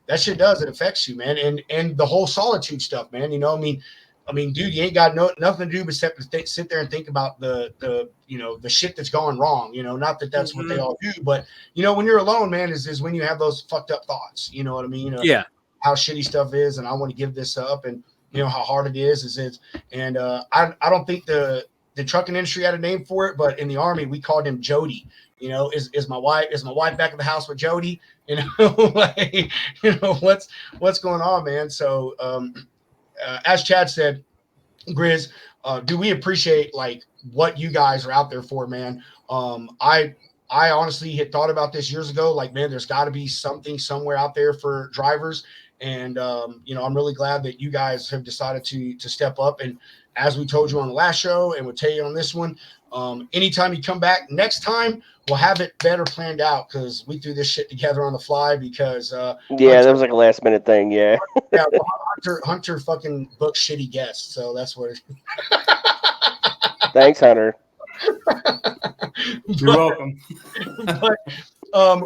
That shit it affects you, man. And the whole solitude stuff, man, you know, I mean, dude, you ain't got nothing to do but sit there and think about the you know, the shit that's gone wrong. You know, not that that's what they all do, but you know, when you're alone, man, is when you have those fucked up thoughts. You know what I mean? You know, Yeah. How shitty stuff is, and I want to give this up, and you know how hard it is. And I don't think the trucking industry had a name for it, but in the Army we called him Jody. You know, is my wife back at the house with Jody? You know, like, you know what's going on, man. So as Chad said, Grizz, do we appreciate like what you guys are out there for, man? I honestly had thought about this years ago. Like, man, there's got to be something somewhere out there for drivers, and you know, I'm really glad that you guys have decided to step up. And as we told you on the last show, and we'll tell you on this one, anytime you come back next time, we'll have it better planned out because we threw this shit together on the fly because that was like a last minute thing. Yeah. Yeah, well, Hunter fucking booked shitty guests, so that's what it is. Thanks, Hunter. You're welcome. But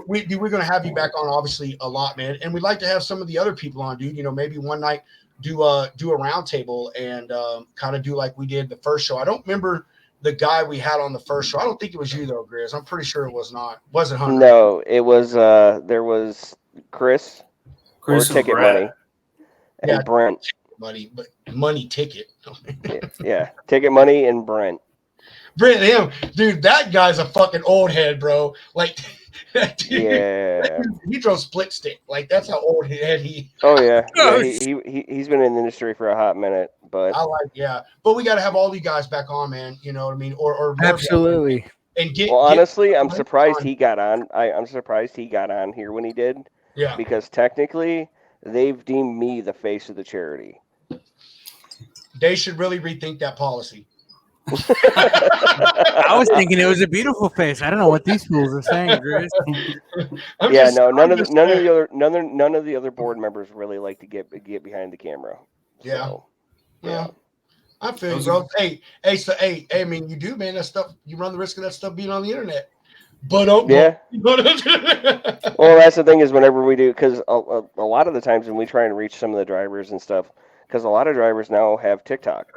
we're gonna have you back on obviously a lot, man, and we'd like to have some of the other people on, dude. You know, maybe one night do a roundtable and kind of do like we did the first show. I don't remember the guy we had on the first show. I don't think it was you though, Grizz. I'm pretty sure it was not. Was it Hunter? No, it was there was Chris or Ticket Money and Brent. Money Ticket. yeah, Ticket Money and Brent. Brent, dude, that guy's a fucking old head, bro. Like, dude, he drove split stick. Like, that's how old head he. Oh yeah, he's been in the industry for a hot minute, but but we got to have all you guys back on, man. You know what I mean? Or absolutely. And honestly, I'm surprised he got on. I'm surprised he got on here when he did. Yeah, because technically they've deemed me the face of the charity. They should really rethink that policy. I was thinking it was a beautiful face. I don't know what these fools are saying, Grizz. None of the other board members really like to get behind the camera. So, yeah. I feel you, bro. Hey, I mean, you do, man. That stuff, you run the risk of that stuff being on the internet. But well, that's the thing is whenever we do, because a lot of the times when we try and reach some of the drivers and stuff, because a lot of drivers now have TikTok.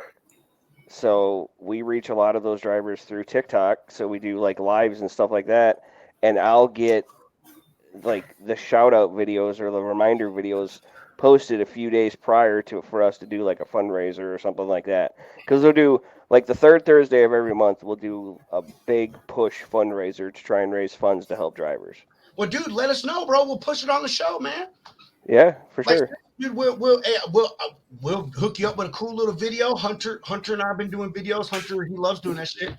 So we reach a lot of those drivers through TikTok. So we do like lives and stuff like that. And I'll get like the shout out videos or the reminder videos posted a few days prior for us to do like a fundraiser or something like that. Because they'll do like the third Thursday of every month, we'll do a big push fundraiser to try and raise funds to help drivers. Well, dude, let us know, bro. We'll push it on the show, man. Yeah, for sure. Dude, we'll hook you up with a cool little video. Hunter and I have been doing videos. Hunter, he loves doing that shit.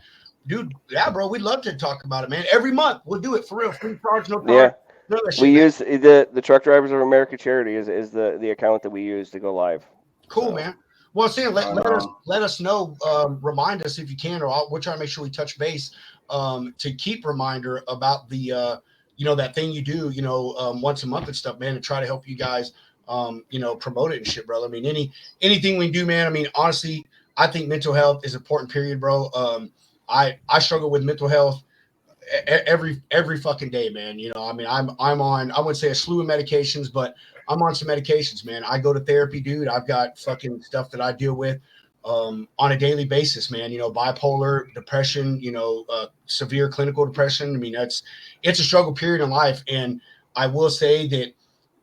Dude, yeah, bro, we'd love to talk about it, man. Every month we'll do it for real. Free charge, no charge. Yeah. We use the Truck Drivers of America charity is the account that we use to go live. Cool, man. Well, I'm saying let us know, remind us if you can, or we'll try to make sure we touch base to keep reminder about the that thing you do, once a month and stuff, man, and try to help you guys promote it and shit, brother. I mean, anything we do, man. I mean, honestly, I think mental health is important, period, bro. I struggle with mental health every fucking day, man. I mean, I'm on, I wouldn't say a slew of medications, but I'm on some medications, man. I go to therapy, dude. I've got fucking stuff that I deal with on a daily basis, man. Bipolar, depression, severe clinical depression. I mean, it's a struggle period in life. And I will say that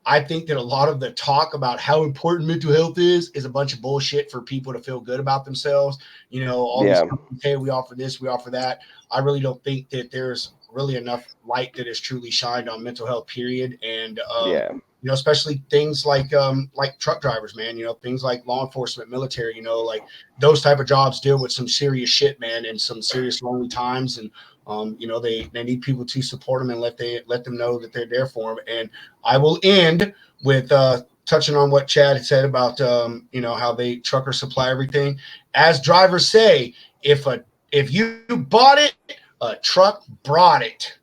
I think that a lot of the talk about how important mental health is a bunch of bullshit for people to feel good about themselves. All these companies say we offer this, we offer that. I really don't think that there's really enough light that is truly shined on mental health, period. And Yeah. you know, especially things like truck drivers, man, you know, things like law enforcement, military, you know, like those type of jobs deal with some serious shit, man, and some serious lonely times. And you know, they need people to support them and let them know that they're there for them. And I will end with touching on what Chad had said about you know, how they truckers supply everything. As drivers say, if you bought it, a truck brought it.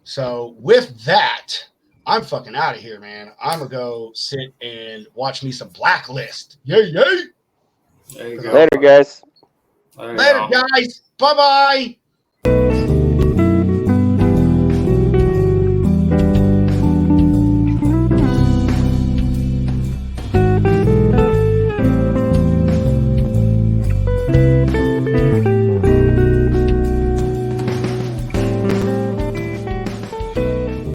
So with that, I'm fucking out of here, man. I'm gonna go sit and watch me some Blacklist. Yay, yay. There you go. Later, guys. There you Later, go. guys. Bye-bye.